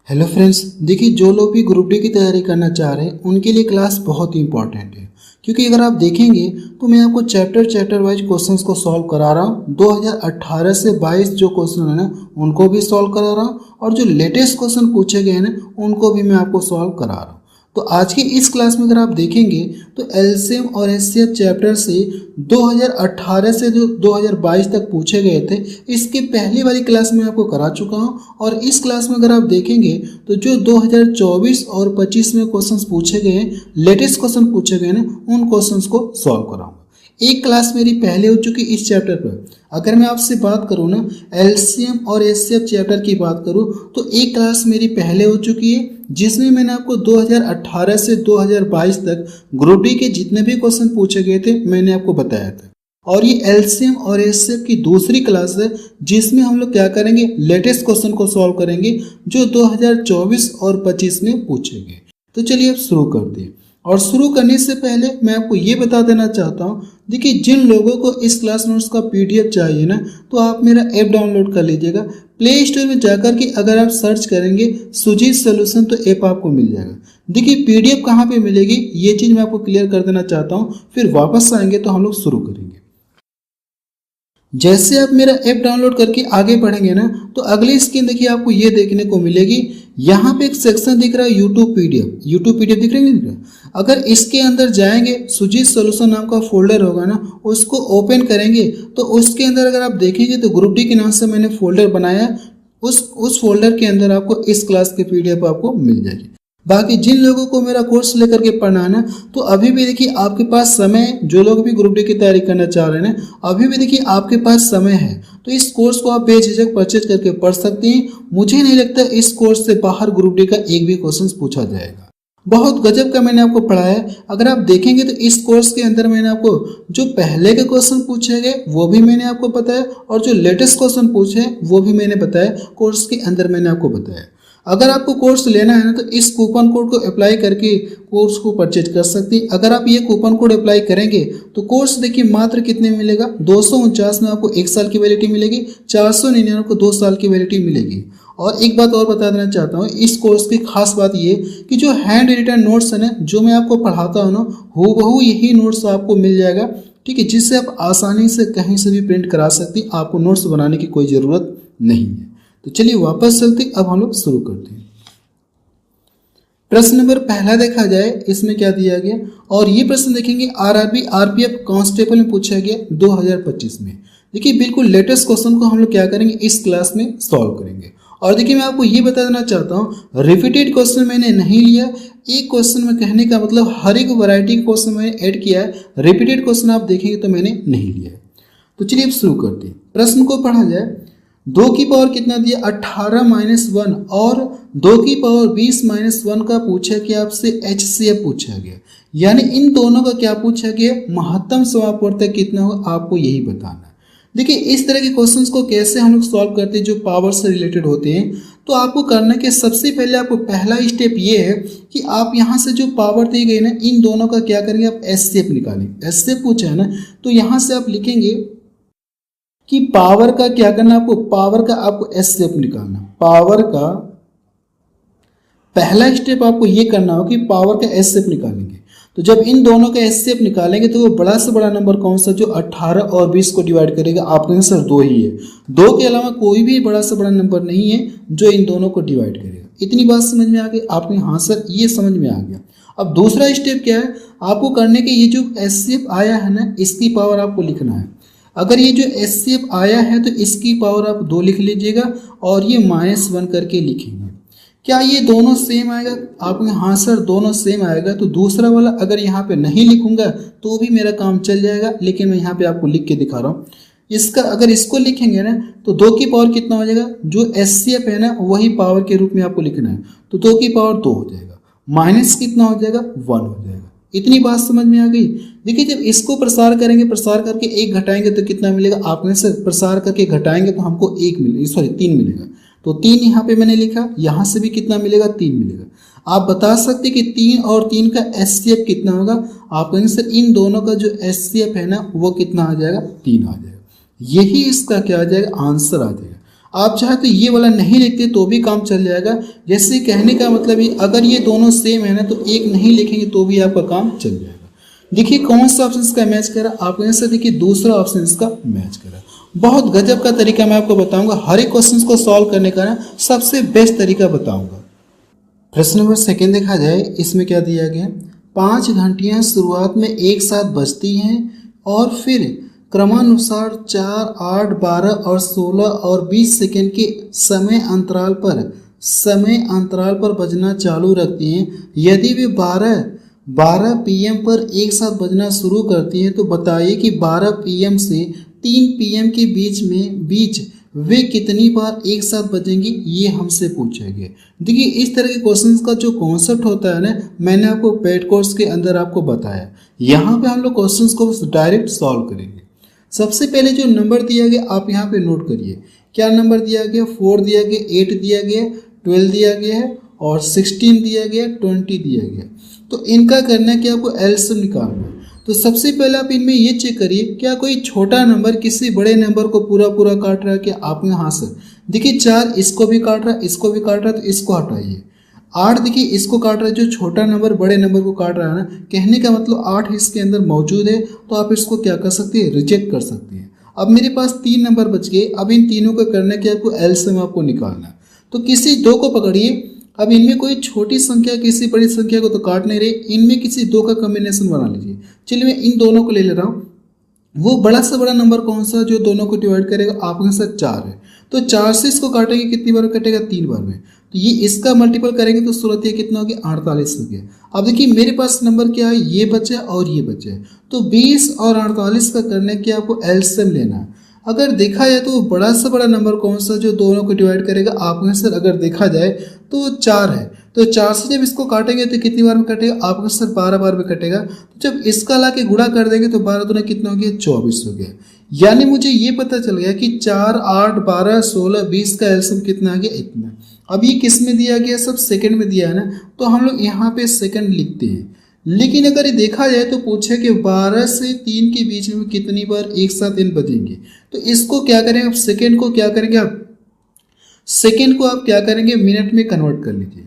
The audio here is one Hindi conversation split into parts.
हेलो फ्रेंड्स, देखिए जो लोग भी ग्रुप डी की तैयारी करना चाह रहे हैं उनके लिए क्लास बहुत ही इंपॉर्टेंट है। क्योंकि अगर आप देखेंगे तो मैं आपको चैप्टर वाइज क्वेश्चंस को सॉल्व करा रहा हूँ। 2018 से 22 जो क्वेश्चन है ना उनको भी सॉल्व करा रहा हूँ और जो लेटेस्ट क्वेश्चन पूछे गए हैं ना उनको भी मैं आपको सॉल्व करा रहा हूँ। तो आज की इस क्लास में अगर आप देखेंगे तो एलसीएम और एचसीएफ चैप्टर से 2018 से जो 2022 तक पूछे गए थे इसकी पहली वाली क्लास में आपको करा चुका हूं। और इस क्लास में अगर आप देखेंगे तो जो 2024 और 25 में क्वेश्चंस पूछे गए हैं, लेटेस्ट क्वेश्चन पूछे गए ना, उन क्वेश्चंस को सॉल्व कराऊंगा। एक क्लास मेरी पहले हो चुकी इस चैप्टर पर। अगर मैं आपसे बात करूं ना एलसीएम और एचसीएफ चैप्टर की बात करूं तो एक क्लास मेरी पहले हो चुकी है जिसमें मैंने आपको 2018 से 2022 तक ग्रुप डी के जितने भी क्वेश्चन पूछे गए थे मैंने आपको बताया था। और ये एलसीएम और एचसीएफ की दूसरी क्लास है जिसमें हम लोग क्या करेंगे, लेटेस्ट क्वेश्चन को सॉल्व करेंगे जो 2024 और 25 में पूछे गए। तो चलिए अब शुरू करते हैं। और शुरू करने से पहले मैं आपको ये बता देना चाहता हूँ, देखिए जिन लोगों को इस क्लास नोट्स का पीडीएफ चाहिए ना तो आप मेरा ऐप डाउनलोड कर लीजिएगा। प्ले स्टोर में जाकर के अगर आप सर्च करेंगे सुजीत सॉल्यूशन तो ऐप आपको मिल जाएगा। देखिए पीडीएफ कहाँ पे मिलेगी ये चीज़ मैं आपको क्लियर कर देना चाहता हूँ, फिर वापस आएंगे तो हम लोग शुरू करेंगे। जैसे आप मेरा ऐप डाउनलोड करके आगे बढ़ेंगे ना तो अगली स्क्रीन देखिए आपको ये देखने को मिलेगी। यहाँ पे एक सेक्शन दिख रहा है यूट्यूब पीडीएफ दिख रहा है। अगर इसके अंदर जाएंगे सुजीत सॉल्यूशन नाम का फोल्डर होगा ना, उसको ओपन करेंगे तो उसके अंदर अगर आप देखेंगे तो ग्रुप डी के नाम से मैंने फोल्डर बनाया। उस फोल्डर के अंदर आपको इस क्लास की पीडीएफ आपको मिल जाएगी। बाकी जिन लोगों को मेरा कोर्स लेकर के पढ़ना है ना तो अभी भी देखिए आपके पास समय है। जो लोग भी ग्रुप डी की तैयारी करना चाह रहे हैं ना अभी भी देखिए आपके पास समय है, तो इस कोर्स को आप बेझिझक परचेज करके पढ़ सकते हैं। मुझे नहीं लगता इस कोर्स से बाहर ग्रुप डी का एक भी क्वेश्चन पूछा जाएगा। बहुत गजब का मैंने आपको पढ़ाया है। अगर आप देखेंगे तो इस कोर्स के अंदर मैंने आपको जो पहले के क्वेश्चन पूछे गए वो भी मैंने आपको बताया और जो लेटेस्ट क्वेश्चन पूछे हैं वो भी मैंने बताया, कोर्स के अंदर मैंने आपको बताया। अगर आपको कोर्स लेना है ना तो इस कूपन कोड को अप्लाई करके कोर्स को परचेज कर सकते हैं। अगर आप ये कूपन कोड अप्लाई करेंगे तो कोर्स देखिए मात्र कितने में मिलेगा, 249 में आपको 1 साल की वैलिडिटी मिलेगी, 499 को 2 साल की वैलिडिटी मिलेगी। और एक बात और बता देना चाहता हूँ, इस कोर्स की खास बात ये कि जो हैंड रिटन नोट्स है ना जो मैं आपको पढ़ाता हूँ ना हूबहू यही नोट्स आपको मिल जाएगा। ठीक है, जिससे आप आसानी से कहीं से भी प्रिंट करा सकते हैं, आपको नोट्स बनाने की कोई ज़रूरत नहीं है। तो चलिए वापस चलते, अब हम लोग शुरू करते हैं। प्रश्न नंबर पहला देखा जाए इसमें क्या दिया गया, और ये प्रश्न देखेंगे आरआरबी आरपीएफ कांस्टेबल में पूछा गया 2025 में। देखिए बिल्कुल लेटेस्ट क्वेश्चन को हम लोग क्या करेंगे इस क्लास में सॉल्व करेंगे। और देखिए मैं आपको ये बता देना चाहता हूँ रिपीटेड क्वेश्चन मैंने नहीं लिया। एक क्वेश्चन में कहने का मतलब हर एक वैरायटी का क्वेश्चन मैंने ऐड किया है, रिपीटेड क्वेश्चन आप देखेंगे तो मैंने नहीं लिया है। तो चलिए अब शुरू करते हैं। प्रश्न को पढ़ा जाए, 2 की पावर कितना दिया 18 - 1 और 2 की पावर 20 - 1 का पूछा कि आपसे HCF पूछा गया, यानी इन दोनों का क्या पूछा गया, महत्तम समापवर्तक कितना होगा आपको यही बताना है। देखिए इस तरह के क्वेश्चंस को कैसे हम लोग सॉल्व करते हैं जो पावर से रिलेटेड होते हैं। तो आपको करने के सबसे पहले आपको पहला स्टेप ये है कि आप यहाँ से जो पावर दी गई ना इन दोनों का क्या करेंगे, आप HCF निकालेंगे। HCF पूछा है ना तो यहाँ से आप लिखेंगे कि पावर का क्या करना, आपको पावर का आपको HCF निकालना। पावर का पहला स्टेप आपको ये करना हो कि पावर का HCF निकालेंगे। तो जब इन दोनों का HCF निकालेंगे तो वो बड़ा से बड़ा नंबर कौन सा जो 18 और 20 को डिवाइड करेगा, आपके आंसर 2 ही है। 2 के अलावा कोई भी बड़ा से बड़ा नंबर नहीं है जो इन दोनों को डिवाइड करेगा। इतनी बात समझ में आ गई आपने, हाँ सर ये समझ में आ गया। अब दूसरा स्टेप क्या है आपको करने के, ये जो HCF आया है ना इसकी पावर आपको लिखना है। अगर ये जो HCF आया है तो इसकी पावर आप 2 लिख लीजिएगा और ये -1 करके लिखेंगे। क्या ये दोनों सेम आएगा आपको, हाँ सर दोनों सेम आएगा। तो दूसरा वाला अगर यहाँ पे नहीं लिखूंगा तो भी मेरा काम चल जाएगा, लेकिन मैं यहाँ पे आपको लिख के दिखा रहा हूँ। इसका अगर इसको लिखेंगे ना तो 2 की पावर कितना हो जाएगा, जो HCF है ना वही पावर के रूप में आपको लिखना है। तो 2 की पावर 2 हो जाएगा, माइनस कितना हो जाएगा 1 हो जाएगा। इतनी बात समझ में आ गई। देखिए जब इसको प्रसार करेंगे, प्रसार करके 1 घटाएंगे तो कितना मिलेगा, आपने से प्रसार करके घटाएंगे तो हमको 1 मिलेगा, सॉरी 3 मिलेगा। तो 3 यहाँ पे मैंने लिखा, यहाँ से भी कितना मिलेगा 3 मिलेगा। आप बता सकते कि 3 और 3 का HCF कितना होगा, आप कहेंगे सर इन दोनों का जो HCF है ना वो कितना आ जाएगा 3 आ जाएगा। यही इसका क्या आ जाएगा आंसर आ जाएगा। आप चाहे तो ये वाला नहीं लिखते तो भी काम चल जाएगा। जैसे कहने का मतलब ये, अगर ये दोनों सेम है ना तो एक नहीं लिखेंगे तो भी आपका काम चल जाएगा। देखिए कौन सा ऑप्शन इसका मैच करा, आपको आंसर देखिए दूसरा ऑप्शन इसका मैच करा। बहुत गजब का तरीका मैं आपको बताऊंगा, हर एक क्वेश्चन को सॉल्व करने का ना सबसे बेस्ट तरीका बताऊंगा। प्रश्न नंबर सेकेंड देखा जाए, इसमें क्या दिया गया, 5 घंटियां शुरुआत में एक साथ बजती हैं और फिर क्रमानुसार 4, 8, 12 और 16 और 20 सेकेंड के समय अंतराल पर बजना चालू रखती हैं। यदि वे 12 पीएम पर एक साथ बजना शुरू करती हैं तो बताइए कि 12 पीएम से 3 पीएम के बीच वे कितनी बार एक साथ बजेंगी, ये हमसे पूछेंगे। देखिए इस तरह के क्वेश्चंस का जो कॉन्सेप्ट होता है ना, मैंने आपको पेड कोर्स के अंदर आपको बताया। यहाँ पे हम लोग क्वेश्चंस को डायरेक्ट सॉल्व करेंगे। सबसे पहले जो नंबर दिया गया आप यहाँ पे नोट करिए, क्या नंबर दिया गया, 4 दिया गया, 8 दिया गया, 12 दिया गया है और 16 दिया गया, 20 दिया गया। तो इनका करना है कि आपको एलसीएम निकालना है। तो सबसे पहले आप इनमें ये चेक करिए, क्या कोई छोटा नंबर किसी बड़े नंबर को पूरा काट रहा है क्या। आप यहाँ से देखिए 4 इसको भी काट रहा है, इसको भी काट रहा है, तो इसको हटाइए। 8 देखिए इसको काट रहा है, जो छोटा नंबर बड़े नंबर को काट रहा है ना, कहने का मतलब 8 इसके अंदर मौजूद है, तो आप इसको क्या कर सकते हैं, रिजेक्ट कर सकते हैं। अब मेरे पास 3 नंबर बच गए, अब इन तीनों का करना है कि आपको एलसीएम आपको निकालना है। तो किसी 2 को पकड़िए, अब इनमें कोई छोटी संख्या किसी बड़ी संख्या को तो काट नहीं रही, इनमें किसी 2 का कॉम्बिनेशन बना लीजिए। चलिए मैं इन दोनों को ले ले रहा हूँ। वो बड़ा से बड़ा नंबर कौन सा जो दोनों को डिवाइड करेगा, आपके साथ 4 है, तो 4 से इसको काटेंगे कितनी बार कटेगा, 3 बार में। तो ये इसका मल्टीपल करेंगे तो सूरत ये कितना हो गया, 48 हो गया। अब देखिए मेरे पास नंबर क्या है, ये बचा और ये बचा है, तो 20 और 48 का करने के आपको एलसीएम लेना है। अगर देखा जाए तो बड़ा से बड़ा नंबर कौन सा जो दोनों को डिवाइड करेगा, आपके आंसर अगर देखा जाए तो 4 है। तो 4 से जब इसको काटेंगे तो कितनी बार में कटेगा, आपका आंसर 12 बार में कटेगा। तो जब इसका ला के गुणा कर देंगे तो 12 दूना कितना हो गया, 24 हो गया। यानी मुझे ये पता चल गया कि 4, 8, 12, 16, 20 का एलसीएम कितना आ गया, इतना। अब ये किस में दिया गया, सब सेकंड में दिया है ना, तो हम लोग यहाँ पे सेकंड लिखते हैं। लेकिन अगर ये देखा जाए तो पूछे कि 12 से 3 के बीच में कितनी बार एक साथ इन बजेंगे, तो इसको क्या करेंगे, आप सेकंड को क्या करेंगे, आप क्या करेंगे, मिनट में कन्वर्ट कर लीजिए।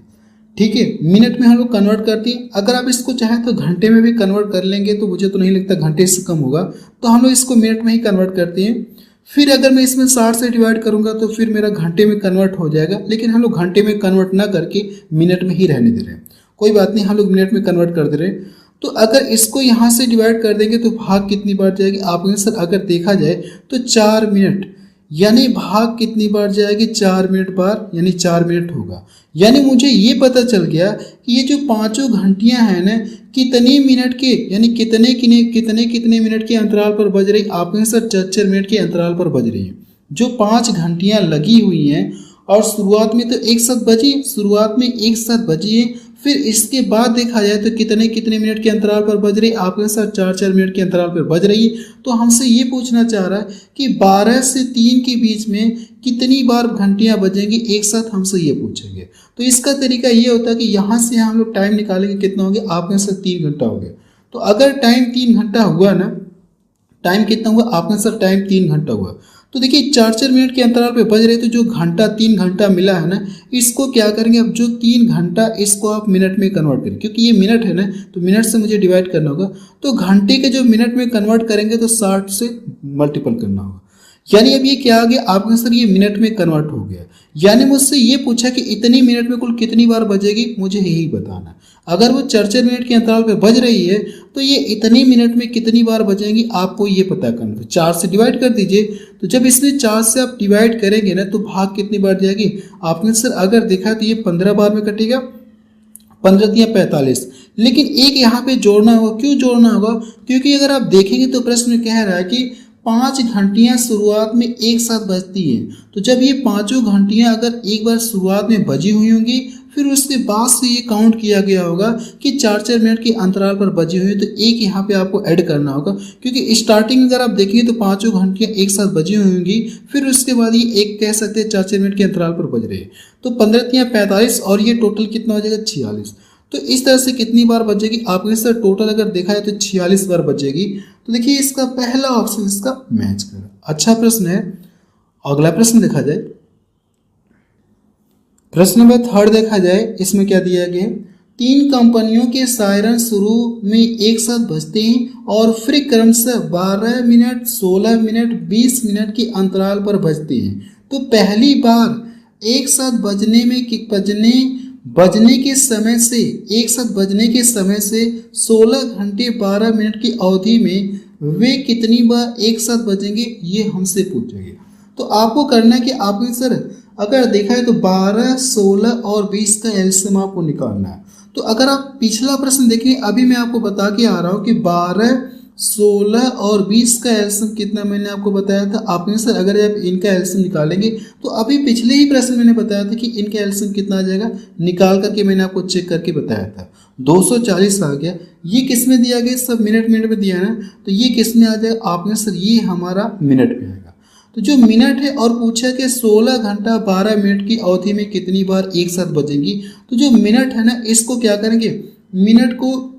ठीक है, मिनट में हम लोग कन्वर्ट करते हैं। अगर आप इसको चाहें तो घंटे में भी कन्वर्ट कर लेंगे, तो मुझे तो नहीं लगता घंटे से कम होगा, तो हम लोग इसको मिनट में ही कन्वर्ट करते हैं। फिर अगर मैं इसमें 60 से डिवाइड करूंगा तो फिर मेरा घंटे में कन्वर्ट हो जाएगा, लेकिन हम लोग घंटे में कन्वर्ट ना करके मिनट में ही रहने दे रहे हैं। कोई बात नहीं, हम लोग मिनट में कन्वर्ट कर दे रहे हैं। तो अगर इसको यहाँ से डिवाइड कर देंगे तो भाग कितनी बार जाएगी, आपके आंसर अगर देखा जाए तो 4 मिनट, यानी भाग कितनी बार जाएगी, 4 मिनट बार, यानी 4 मिनट होगा। यानी मुझे ये पता चल गया कि ये जो 5 घंटियां हैं ना, कितने मिनट के, यानी कितने मिनट के अंतराल पर बज रही, आपके आंसर 4 मिनट के अंतराल पर बज रही है। जो 5 घंटियां लगी हुई हैं और शुरुआत में तो एक साथ बजी है, फिर इसके बाद देखा जाए तो कितने मिनट के अंतराल पर बज रही, आपके साथ 4 मिनट के अंतराल पर बज रही है। तो हमसे ये पूछना चाह रहा है कि 12 से 3 के बीच में कितनी बार घंटियां बजेंगी एक साथ, हमसे ये पूछेंगे। तो इसका तरीका ये होता है कि यहाँ से हम लोग टाइम निकालेंगे, कितना हो गया, आपके साथ 3 घंटा हो गया। तो अगर टाइम 3 घंटा हुआ ना, टाइम कितना हुआ, आपके साथ टाइम 3 घंटा हुआ। तो देखिए 4 मिनट के अंतराल पे बज रहे, तो जो घंटा 3 घंटा मिला है ना, इसको क्या करेंगे, अब जो 3 घंटा इसको आप मिनट में कन्वर्ट करें, क्योंकि ये मिनट है ना, तो मिनट से मुझे डिवाइड करना होगा। तो घंटे के जो मिनट में कन्वर्ट करेंगे तो 60 से मल्टीपल करना होगा। यानी अब ये क्या आ गया, आपका आंसर ये मिनट में कन्वर्ट हो गया। यानी मुझसे ये पूछा कि इतनी मिनट में कुल कितनी बार बजेगी, मुझे यही बताना। अगर वो 4 मिनट के अंतराल पे बज रही है तो ये इतनी मिनट में कितनी बार बजेंगी, आपको ये पता करना। तो 4 से डिवाइड कर दीजिए, तो जब इसमें 4 से आप डिवाइड करेंगे ना तो भाग कितनी बार जाएगी, आपने सर अगर देखा तो ये 15 बार में कटेगा, 15 या 45। लेकिन एक यहाँ पे जोड़ना होगा। क्यों जोड़ना होगा, क्योंकि अगर आप देखेंगे तो प्रश्न में कह रहा है कि 5 घंटियां शुरुआत में एक साथ बजती हैं। तो जब ये 5 घंटियां अगर एक बार शुरुआत में बजी हुई होंगी, फिर उसके बाद से ये काउंट किया गया होगा कि 4 मिनट के अंतराल पर बजी हुई, तो एक यहाँ पे आपको ऐड करना होगा। क्योंकि स्टार्टिंग अगर आप देखेंगे तो 5 घंटियां एक साथ बजी हुई होंगी, फिर उसके बाद ये एक कह सकते हैं 4 मिनट के अंतराल पर बज रहे हैं। तो 15 या 45 और ये टोटल कितना हो जाएगा, 46। तो इस तरह से कितनी बार बजेगी, आपके सर टोटल अगर देखा जाए तो 46 बार बजेगी। तो देखिए इसका पहला ऑप्शन इसका मैच करेगा। अच्छा प्रश्न है। अगला प्रश्न देखा जाए। प्रश्न नंबर थर्ड देखा जाए, इसमें क्या दिया गया है, तीन कंपनियों के सायरन शुरू में एक साथ बजते हैं और फिर क्रमशः 12 मिनट, 16 मिनट, 20 मिनट के अंतराल पर बजते हैं। तो पहली बार एक साथ बजने के समय से एक साथ बजने के समय से 16 घंटे 12 मिनट की अवधि में वे कितनी बार एक साथ बजेंगे, ये हमसे पूछेंगे। तो आपको करना है कि आपने सर अगर देखा है तो 12, 16 और 20 का एलसीएम आपको निकालना है। तो अगर आप पिछला प्रश्न देखें, अभी मैं आपको बता के आ रहा हूँ कि 12, 16 और 20 का एलसीएम कितना मैंने आपको बताया था। आपने सर अगर आप इनका एलसीएम निकालेंगे तो अभी पिछले ही प्रश्न मैंने बताया था कि इनका एलसीएम कितना आ जाएगा, निकाल करके मैंने आपको चेक करके बताया था 240 आ गया। ये किस में दिया गया, सब मिनट मिनट में दिया है ना, तो ये किस में आ जाएगा, आपने सर ये हमारा मिनट में आएगा। तो जो मिनट है और पूछा कि 16 घंटा 12 मिनट की अवधि में कितनी बार एक साथ बजेंगी, तो जो मिनट है ना इसको क्या करेंगे, मिनट को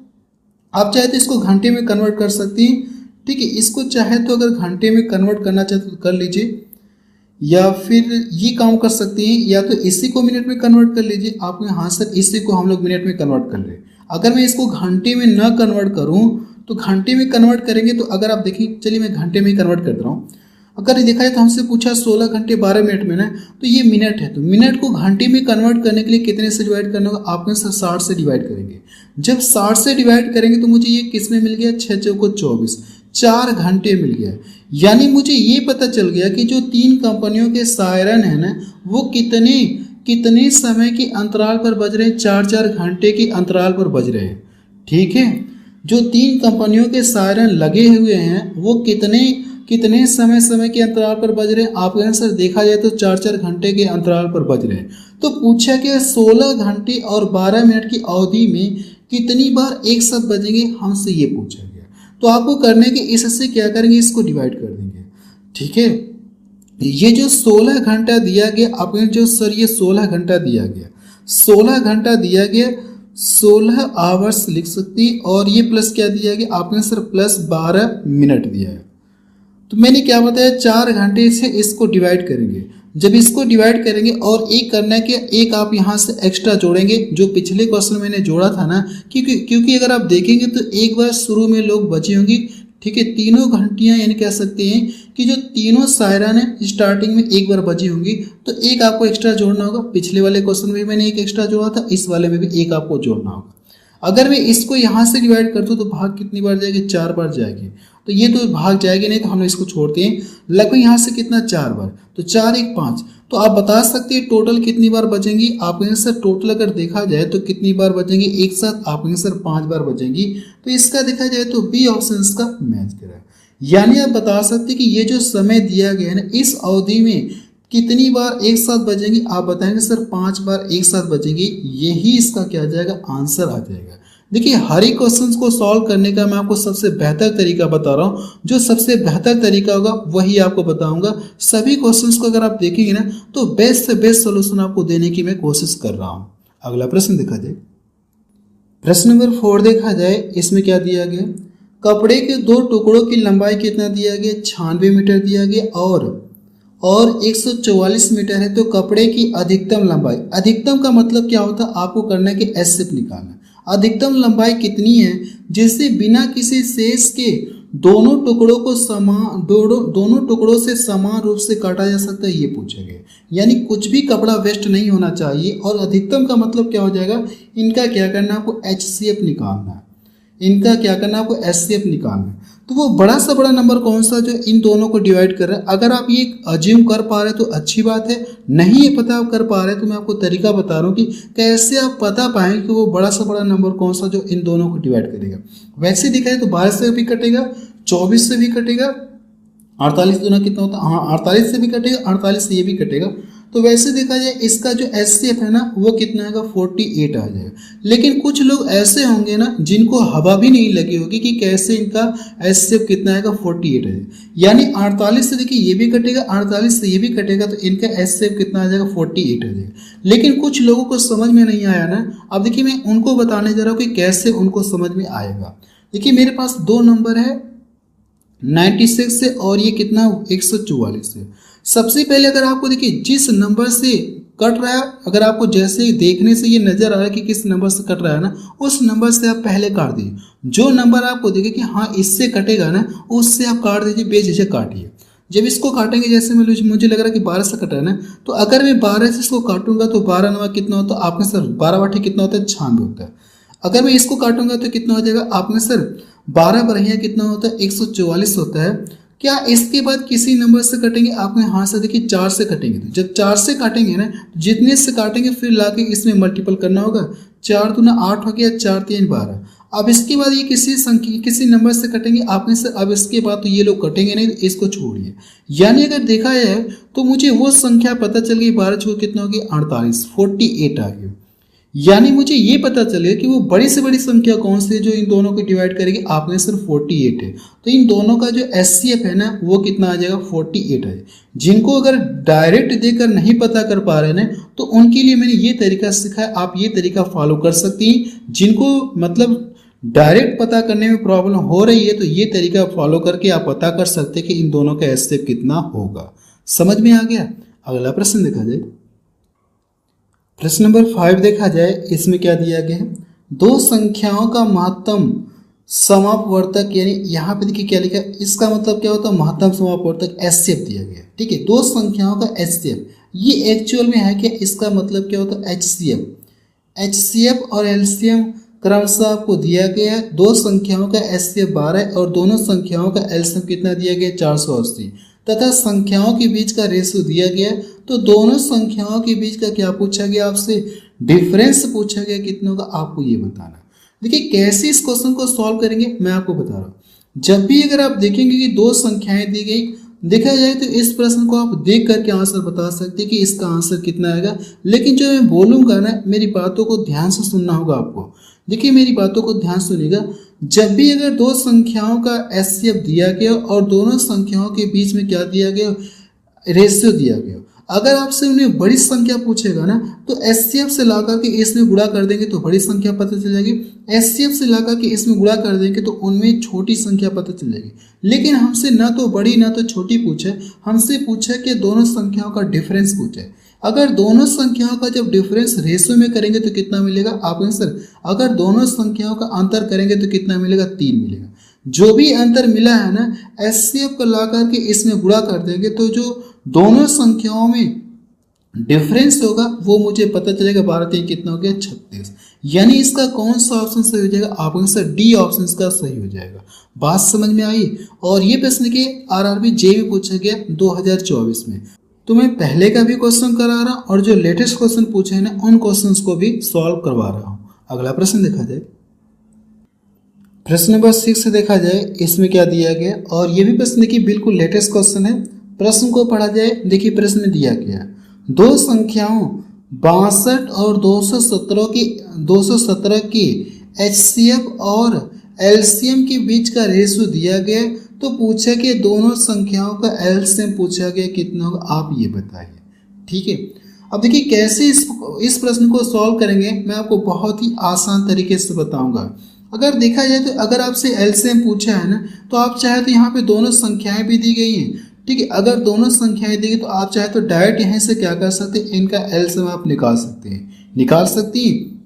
आप चाहे तो इसको घंटे में कन्वर्ट कर सकती हैं, ठीक है। इसको चाहे तो अगर घंटे में कन्वर्ट करना चाहते तो कर लीजिए, या फिर ये काम कर सकती हैं, या तो इसी को मिनट में कन्वर्ट कर लीजिए। आप हाँ सर इसी को हम लोग मिनट में कन्वर्ट कर ले। अगर मैं इसको घंटे में न कन्वर्ट करूँ तो घंटे में कन्वर्ट करेंगे तो अगर आप देखिए, चलिए मैं घंटे में कन्वर्ट कर रहा हूँ। अगर देखा जाए तो हमसे पूछा 16 घंटे 12 मिनट में ना, तो ये मिनट है, तो मिनट को घंटे में कन्वर्ट करने के लिए कितने से डिवाइड करना होगा, आपने सर 60 से डिवाइड करेंगे। जब 60 से डिवाइड करेंगे तो मुझे ये किस में मिल गया, 6 चौको 24, 4 घंटे मिल गया। यानी मुझे ये पता चल गया कि जो तीन कंपनियों के सायरन है ना वो कितने समय के अंतराल पर बज रहे हैं, 4-4 घंटे के अंतराल पर बज रहे हैं, ठीक है। जो तीन कंपनियों के सायरन लगे हुए हैं वो कितने समय के अंतराल पर बज रहे हैं, आपका आंसर देखा जाए तो 4-4 घंटे के अंतराल पर बज रहे हैं। तो पूछा कि 16 घंटे और 12 मिनट की अवधि में कितनी बार एक साथ बजेंगे, हमसे ये पूछा गया। तो आपको करने के इससे क्या करेंगे, इसको डिवाइड कर देंगे, ठीक है। ये जो 16 घंटा दिया गया, आपने जो सर ये 16 घंटा दिया गया, 16 घंटा दिया गया, 16 आवर्स लिख सकती, और ये प्लस क्या दिया गया, आपने सर प्लस 12 मिनट दिया है। तो मैंने क्या बताया, 4 घंटे से इसको डिवाइड करेंगे। जब इसको डिवाइड करेंगे और एक करना है कि एक आप यहाँ से एक्स्ट्रा जोड़ेंगे, जो पिछले क्वेश्चन मैंने जोड़ा था ना, क्योंकि अगर आप देखेंगे तो एक बार शुरू में लोग बची होंगी, ठीक है, तीनों घंटियाँ, यानी कह सकते हैं कि जो तीनों सायरन है स्टार्टिंग में एक बार बजी होंगी, तो एक आपको एक्स्ट्रा जोड़ना होगा। पिछले वाले क्वेश्चन में भी मैंने एक एक्स्ट्रा जोड़ा था, इस वाले में भी एक आपको जोड़ना होगा। अगर मैं इसको यहाँ से डिवाइड कर दूँ तो भाग कितनी बार जाएगी, 4 बार जाएगी। तो ये तो भाग जाएगी नहीं, तो हम इसको छोड़ते हैं। लगभग यहाँ से कितना, 4 बार, तो 4 1 5। तो आप बता सकते हैं टोटल कितनी बार बचेंगी, आपके आंसर टोटल अगर देखा जाए तो कितनी बार बचेंगी एक साथ, आपके आंसर 5 बार बचेंगी। तो इसका देखा जाए तो बी ऑप्शन का मैच करें। यानी आप बता सकते हैं कि ये जो समय दिया गया है ना, इस अवधि में कितनी बार एक साथ बजेंगी, आप बताएंगे सर 5 बार एक साथ बजेंगी। यही इसका क्या आ जाएगा, आंसर आ जाएगा। देखिए हर एक क्वेश्चन को सॉल्व करने का मैं आपको सबसे बेहतर तरीका बता रहा हूँ, जो सबसे बेहतर तरीका होगा वही आपको बताऊंगा। सभी क्वेश्चंस को अगर आप देखेंगे ना तो बेस्ट से बेस्ट सोल्यूशन आपको देने की मैं कोशिश कर रहा हूँ। अगला प्रश्न देखा जाए, प्रश्न नंबर 4 देखा जाए, इसमें क्या दिया गया, कपड़े के 2 टुकड़ों की लंबाई कितना दिया गया, 96 मीटर दिया गया और 144 मीटर है। तो कपड़े की अधिकतम लंबाई, अधिकतम का मतलब क्या होता है, आपको करना है कि एसएफ निकालना। अधिकतम लंबाई कितनी है जिससे बिना किसी शेष के दोनों टुकड़ों से समान रूप से काटा जा सकता है, ये पूछा गया। यानी कुछ भी कपड़ा वेस्ट नहीं होना चाहिए। और अधिकतम का मतलब क्या हो जाएगा, इनका क्या करना है, आपको एचसीएफ निकालना है, इनका क्या करना है, आपको एचसीएफ निकालना है। तो वो बड़ा सा बड़ा नंबर कौन सा जो इन दोनों को डिवाइड कर रहा है। अगर आप ये अज्यूम कर पा रहे तो अच्छी बात है, नहीं ये पता आप कर पा रहे तो मैं आपको तरीका बता रहा हूँ कि कैसे आप पता पाएं कि वो बड़ा सा बड़ा नंबर कौन सा जो इन दोनों को डिवाइड करेगा। वैसे दिखाए तो 12 से भी कटेगा, 24 से भी कटेगा, 48 दूना कितना होता है, हाँ 48 से भी कटेगा, 48 से ये भी कटेगा। तो वैसे देखा जाए इसका जो एचसीएफ है ना वो कितना आएगा, 48 आ जाएगा। लेकिन कुछ लोग ऐसे होंगे ना जिनको हवा भी नहीं लगी होगी कि कैसे इनका एचसीएफ कितना आएगा, 48 है। यानी 48 से देखिए ये भी कटेगा, 48 से ये भी कटेगा, तो इनका एचसीएफ कितना आ जाएगा, 48 आ जाएगा। लेकिन कुछ लोगों को समझ में नहीं आया ना, अब देखिए मैं उनको बताने जा रहा हूँ कि कैसे उनको समझ में आएगा। देखिए मेरे पास 2 नंबर है 96 से और ये कितना 144 से। सबसे पहले अगर आपको देखिए जिस नंबर से कट रहा है, अगर आपको जैसे देखने से ये नजर आ रहा है कि किस नंबर से कट रहा है ना, उस नंबर से आप पहले काट दीजिए। जो नंबर आपको देखे कि हाँ इससे कटेगा ना, उससे आप काट दीजिए, बेझिझक काटिए। जब इसको काटेंगे, जैसे मुझे लग रहा है कि 12 से कट रहा है ना, तो अगर मैं 12 से इसको काटूंगा तो 12 नवा कितना होता है आपने सर, 12 बटे कितना होता है 96 होता है। अगर मैं इसको काटूंगा तो कितना हो जाएगा आपने सर, 12 बढ़िया कितना होता है 144 होता है। क्या इसके बाद किसी नंबर से कटेंगे, आपने हाँ से देखिए 4 से कटेंगे, तो जब 4 से काटेंगे ना, जितने से काटेंगे फिर लाके इसमें मल्टीपल करना होगा। 4 दूना 8 हो गया, 4 3 12। अब इसके बाद ये किसी नंबर से कटेंगे आपने से, अब इसके बाद तो ये लोग कटेंगे नहीं, तो इसको छोड़िए। यानी अगर देखा जाए तो मुझे वो संख्या पता चल गई, 12 छोड़ कितना होगी 48, 48 आ गई। यानी मुझे ये पता चले कि वो बड़ी से बड़ी संख्या कौन सी है जो इन दोनों को डिवाइड करेगी, आपने सिर्फ 48 है। तो इन दोनों का जो एचसीएफ है ना, वो कितना आ जाएगा 48 है। जिनको अगर डायरेक्ट देकर नहीं पता कर पा रहे ना, तो उनके लिए मैंने ये तरीका सिखाया, आप ये तरीका फॉलो कर सकती हैं। जिनको मतलब डायरेक्ट पता करने में प्रॉब्लम हो रही है, तो ये तरीका फॉलो करके आप पता कर सकते हैं कि इन दोनों का एचसीएफ कितना होगा। समझ में आ गया। अगला प्रश्न देखा जाए, प्रश्न नंबर 5 देखा जाए, इसमें क्या दिया गया है, दो संख्याओं का महत्तम समापवर्तक, यानी यहाँ पे देखिए क्या लिखा है, इसका मतलब क्या होता है महत्तम समापवर्तक एचसीएफ दिया गया है। ठीक है, दो संख्याओं का एचसीएफ, ये एक्चुअल में है कि इसका मतलब क्या होता है एचसीएफ। एचसीएफ और एलसीएम क्रमशः आपको दिया गया है। दो संख्याओं का एचसीएफ 12 और दोनों संख्याओं का एलसीएम कितना दिया गया 480, तथा संख्याओं के बीच का रेशियो दिया गया। तो दोनों संख्याओं के बीच का क्या पूछा गया आपसे, डिफरेंस पूछा गया, कितनों का आपको ये बताना। देखिए कैसे इस क्वेश्चन को सॉल्व करेंगे मैं आपको बता रहा हूँ। जब भी अगर आप देखेंगे कि दो संख्याएं दी गई, देखा जाए तो इस प्रश्न को आप देख करके आंसर बता सकते हैं कि इसका आंसर कितना आएगा। लेकिन जो मैं बोलूंगा ना, मेरी बातों को ध्यान से सुनना होगा आपको। देखिए मेरी बातों को ध्यान सुनिएगा। जब भी अगर दो संख्याओं का एचसीएफ दिया गया और दोनों संख्याओं के बीच में क्या दिया गया, रेशियो दिया गया, अगर आपसे उन्हें बड़ी संख्या पूछेगा ना, तो एचसीएफ से ला करके इसमें गुणा कर देंगे तो बड़ी संख्या पता चल जाएगी। एचसीएफ से ला करके इसमें गुणा कर देंगे तो उनमें छोटी संख्या पता चल जाएगी। लेकिन हमसे ना तो बड़ी ना तो छोटी पूछे, हमसे पूछा कि दोनों संख्याओं का डिफरेंस पूछे। अगर दोनों संख्याओं का जब डिफरेंस रेशियो में करेंगे तो कितना मिलेगा आप आंसर, अगर दोनों संख्याओं का अंतर करेंगे तो कितना मिलेगा 3 मिलेगा। जो भी अंतर मिला है ना, एचसीएफ को ला करके इसमें गुणा कर देंगे तो जो दोनों संख्याओं में डिफरेंस होगा वो मुझे पता चलेगा। 12 3 कितना हो गया 36। यानी इसका कौन सा ऑप्शन सही हो जाएगा, आप आंसर डी ऑप्शन का सही हो जाएगा। बात समझ में आई। और ये प्रश्न के आरआरबी जे में पूछा गया 2024 में। तो मैं पहले का भी क्वेश्चन करा रहा हूँ और जो लेटेस्ट क्वेश्चन पूछे हैं ना, उन क्वेश्चंस को भी सॉल्व करवा रहा हूँ। अगला प्रश्न देखा जाए, प्रश्न नंबर 6 देखा जाए, इसमें क्या दिया गया, और ये भी प्रश्न देखिए बिल्कुल लेटेस्ट क्वेश्चन है। प्रश्न को पढ़ा जाए, देखिए प्रश्न में दिया गया, दो संख्याओं 62 और 217 की एचसीएफ और एलसीएम के बीच का रेशियो दिया गया। तो पूछा कि दोनों संख्याओं का एलसीएम पूछा गया कितना होगा, आप ये बताइए। ठीक है, अब देखिए कैसे इस प्रश्न को सॉल्व करेंगे, मैं आपको बहुत ही आसान तरीके से बताऊंगा। अगर देखा जाए तो अगर आपसे एलसीएम पूछा है ना, तो आप चाहे तो यहाँ पे दोनों संख्याएं भी दी गई हैं। ठीक है, अगर दोनों संख्याएं दी गई तो आप चाहे तो डायरेक्ट यहाँ से क्या कर सकते हैं, इनका एलसीएम आप निकाल सकते हैं, निकाल सकती हैं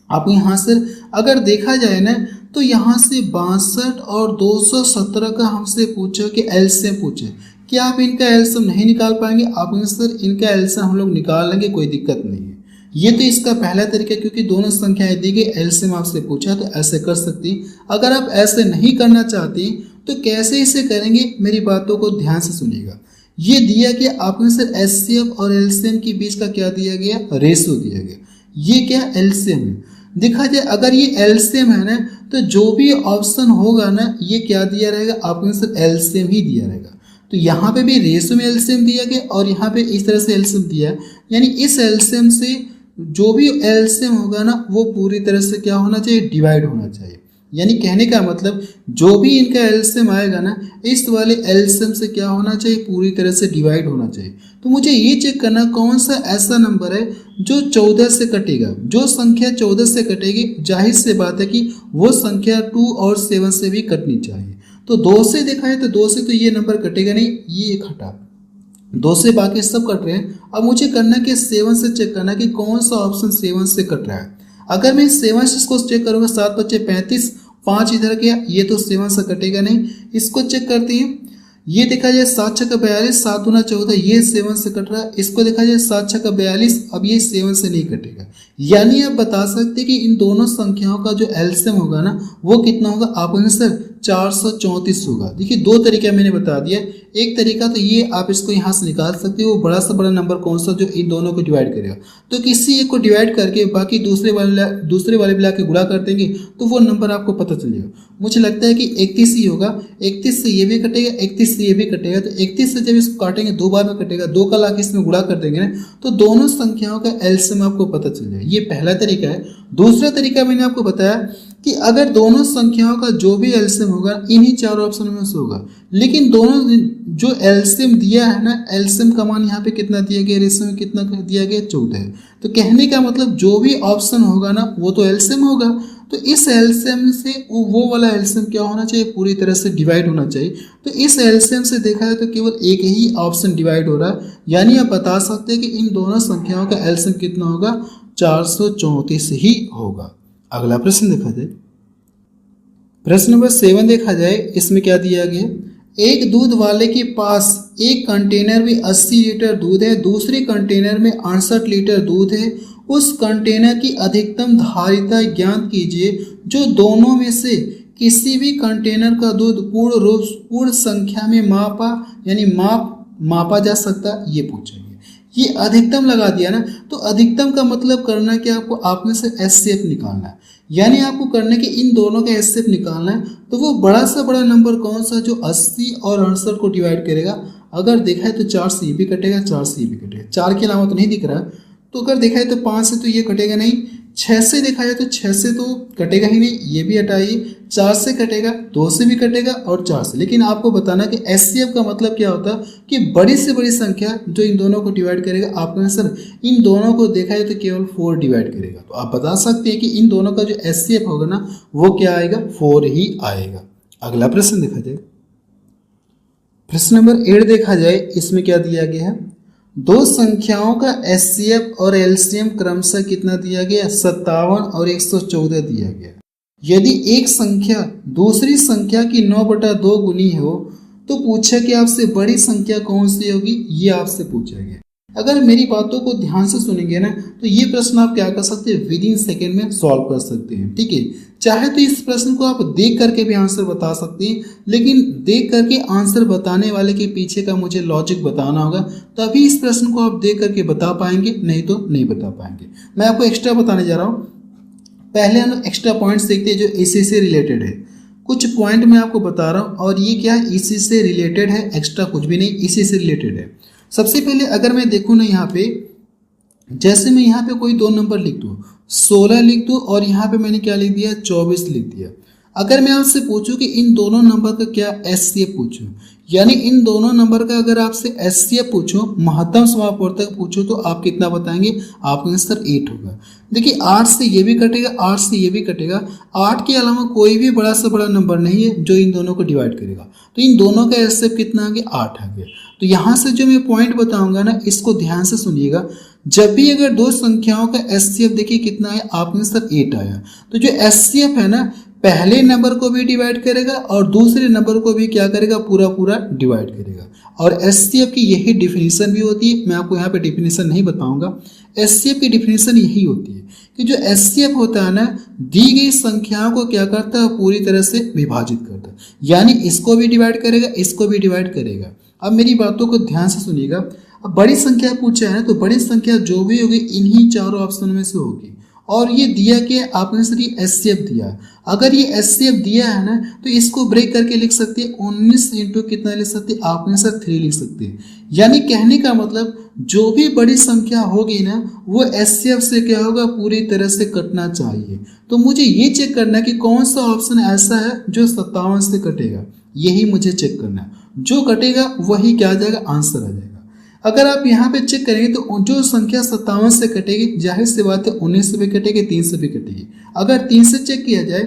आप यहाँ से। अगर देखा जाए ना, तो यहाँ से 62 और 217 का हमसे पूछो कि एलसीएम पूछे, क्या आप इनका एलसीएम नहीं निकाल पाएंगे, आप सर इनका एलसीएम हम लोग निकाल लेंगे, कोई दिक्कत नहीं है। ये तो इसका पहला तरीका, क्योंकि दोनों संख्याएं दी गई, एलसीएम आपसे पूछा तो ऐसे कर सकती। अगर आप ऐसे नहीं करना चाहती तो कैसे इसे करेंगे, मेरी बातों को ध्यान से सुनिएगा। ये दिया गया आपने सर एचसीएफ और एलसीएम के बीच का क्या दिया गया, रेशियो दिया गया। ये क्या एलसीएम है। देखा जाए अगर ये एलसीएम है ना, तो जो भी ऑप्शन होगा ना, ये क्या दिया रहेगा, आपने सर एलसीएम ही दिया रहेगा। तो यहाँ पे भी रेशियो में एलसीएम दिया गया और यहाँ पे इस तरह से एलसीएम दिया, यानी इस एलसीएम से जो भी एलसीएम होगा ना, वो पूरी तरह से क्या होना चाहिए, डिवाइड होना चाहिए। यानी कहने का मतलब जो भी इनका एलसीएम आएगा ना, इस वाले एलसीएम से क्या होना चाहिए, पूरी तरह से डिवाइड होना चाहिए। तो मुझे ये चेक करना कौन सा ऐसा नंबर है जो 14 से कटेगा। जो संख्या 14 से कटेगी, जाहिर से बात है कि वो संख्या 2 और 7 से भी कटनी चाहिए। तो 2 से देखा है तो 2 से तो ये नंबर कटेगा नहीं, ये एक हटा। दो से बाकी सब कट रहे हैं। अब मुझे करना कि 7 से चेक करना कि कौन सा ऑप्शन 7 से कट रहा है। अगर मैं 7 से इसको चेक करूँगा, 7 बच्चे 35, 5 इधर गया, ये तो 7 से कटेगा नहीं। इसको चेक करते हैं, ये देखा जाए 7 छक्का 42, 7 दूना 14, ये 7 से कट रहा है। इसको देखा जाए 7 छक्का 42, अब ये 7 से नहीं कटेगा। यानी आप बता सकते हैं कि इन दोनों संख्याओं का जो एलसीएम होगा ना वो कितना होगा, आप आंसर 434 होगा। देखिए दो तरीका मैंने बता दिया। एक तरीका तो ये आप इसको यहाँ से निकाल सकते हो, बड़ा से बड़ा नंबर कौन सा जो इन दोनों को डिवाइड करेगा। तो किसी एक को डिवाइड करके बाकी दूसरे वाले मिला के गुणा कर देंगे तो वो नंबर आपको पता चल जाएगा। मुझे लगता है कि 31 ही होगा। 31 से ये भी कटेगा, 31 से ये भी कटेगा। तो 31 से जब इसको काटेंगे 2 बार में कटेगा, 2 का लाके इसमें गुणा कर देंगे ना तो दोनों संख्याओं का एलसीएम आपको पता चल जाएगा। ये पहला तरीका है। दूसरा तरीका मैंने आपको बताया कि अगर दोनों संख्याओं का जो भी एलसीएम होगा इन्हीं चारों ऑप्शन में से होगा, लेकिन दोनों जो एलसीएम दिया है ना, एलसीएम का मान यहाँ पे कितना दिया गया, रेशियो में कितना दिया गया, 14 है। तो कहने का मतलब जो भी ऑप्शन होगा ना वो तो एलसीएम होगा। तो इस एलसीएम से वो वाला एलसीएम क्या होना चाहिए, पूरी तरह से डिवाइड होना चाहिए। तो इस एलसीएम से देखा जाए तो केवल एक ही ऑप्शन डिवाइड हो रहा है। यानी आप बता सकते हैं कि इन दोनों संख्याओं का एलसीएम कितना होगा, 434 ही होगा। अगला प्रश्न देखा जाए, प्रश्न नंबर 7 देखा जाए, इसमें क्या दिया गया। एक दूध वाले के पास एक कंटेनर में 80 लीटर दूध है, दूसरे कंटेनर में 68 लीटर दूध है। उस कंटेनर की अधिकतम धारिता ज्ञात कीजिए जो दोनों में से किसी भी कंटेनर का दूध पूर्ण संख्या में मापा जा सकता, ये पूछेंगे। ये अधिकतम लगा दिया ना, तो अधिकतम का मतलब करना क्या, आपको आप में से एचसीएफ निकालना है। यानी आपको करना है कि इन दोनों का एचसीएफ निकालना है। तो वो बड़ा से बड़ा नंबर कौन सा जो 80 और 68 को डिवाइड करेगा। अगर देखा है तो 4 से ये भी कटेगा, 4 से ये भी कटेगा, 4 के अलावा तो नहीं दिख रहा। तो अगर देखा है तो 5 से तो ये कटेगा नहीं, 6 से देखा जाए तो 6 से तो कटेगा ही नहीं, ये भी हटाइए। 4 से कटेगा, 2 से भी कटेगा और 4 से। लेकिन आपको बताना कि एचसीएफ का मतलब क्या होता है कि बड़ी से बड़ी संख्या जो इन दोनों को डिवाइड करेगा। आपका आंसर इन दोनों को देखा जाए तो केवल 4 डिवाइड करेगा। तो आप बता सकते हैं कि इन दोनों का जो एचसीएफ होगा ना वो क्या आएगा, 4 ही आएगा। अगला प्रश्न देखा जाए, प्रश्न नंबर 8 देखा जाए, इसमें क्या दिया गया है। दो संख्याओं का एचसीएफ और एलसीएम क्रमशः कितना दिया गया, 57 और 114 दिया गया। यदि एक संख्या दूसरी संख्या की 9/2 गुनी हो तो पूछा कि आपसे बड़ी संख्या कौन सी होगी, ये आपसे पूछा गया। अगर मेरी बातों को ध्यान से सुनेंगे ना तो ये प्रश्न आप क्या कर सकते हैं, विद इन सेकेंड में सॉल्व कर सकते हैं। ठीक है, चाहे तो इस प्रश्न को आप देख करके भी आंसर बता सकते हैं, लेकिन देख करके आंसर बताने वाले के पीछे का मुझे लॉजिक बताना होगा, तभी इस प्रश्न को आप देख करके बता पाएंगे, नहीं तो नहीं बता पाएंगे। मैं आपको एक्स्ट्रा बताने जा रहा हूँ। पहले हम एक्स्ट्रा पॉइंट्स देखते हैं जो इसी से रिलेटेड है। कुछ पॉइंट मैं आपको बता रहा हूँ और ये क्या है, इसी से रिलेटेड है, एक्स्ट्रा कुछ भी नहीं, इसी से रिलेटेड है। सबसे पहले अगर मैं देखूँ ना यहाँ पे, जैसे मैं यहाँ पे कोई 2 नंबर लिख दूँ, 16 लिख दूँ और यहाँ पे मैंने क्या लिख दिया, 24 लिख दिया। अगर मैं आपसे पूछूं कि इन दोनों नंबर का क्या एचसीएफ पूछूं, यानी इन दोनों नंबर का अगर आपसे एचसीएफ पूछूं, महत्तम समापवर्तक पूछूं, तो आप कितना बताएंगे, आपका आंसर 8 होगा। देखिए 8 से ये भी कटेगा, 8 से ये भी कटेगा, 8 के अलावा कोई भी बड़ा से बड़ा नंबर नहीं है जो इन दोनों को डिवाइड करेगा। तो इन दोनों का एचसीएफ कितना आ गया, 8 आ गया। तो यहाँ से जो मैं पॉइंट बताऊंगा ना, इसको ध्यान से सुनिएगा। जब भी अगर दो संख्याओं का एचसीएफ देखिए कितना है, आपका आंसर 8 आया। तो जो एचसीएफ है ना, पहले नंबर को भी डिवाइड करेगा और दूसरे नंबर को भी क्या करेगा, पूरा पूरा डिवाइड करेगा। और एचसीएफ की यही डिफिनीशन भी होती है। मैं आपको यहाँ पे डिफिनीशन नहीं बताऊंगा। एचसीएफ की डिफिनीशन यही होती है कि जो एचसीएफ होता है ना, दी गई संख्याओं को क्या करता है, पूरी तरह से विभाजित करता है। यानी इसको भी डिवाइड करेगा, इसको भी डिवाइड करेगा। अब मेरी बातों को ध्यान से सुनिएगा। अब बड़ी संख्या पूछा है ना, तो बड़ी संख्या जो भी होगी इन्हीं चारों ऑप्शन में से होगी। और ये दिया कि आपने सर ये एचसीएफ दिया। अगर ये एचसीएफ दिया है ना, तो इसको ब्रेक करके लिख सकते हैं 19 इंटू कितना लिख सकते हैं, आपने सर 3 लिख सकते हैं। यानी कहने का मतलब जो भी बड़ी संख्या होगी ना, वो एचसीएफ से क्या होगा, पूरी तरह से कटना चाहिए। तो मुझे ये चेक करना है कि कौन सा ऑप्शन ऐसा है जो 57 से कटेगा, यही मुझे चेक करना है। जो कटेगा वही क्या आ जाएगा, आंसर आ जाएगा। अगर आप यहाँ पे चेक करेंगे तो जो संख्या 57 से कटेगी, जाहिर सी बात है 19 से भी कटेगी, 3 से भी कटेगी। अगर 3 से चेक किया जाए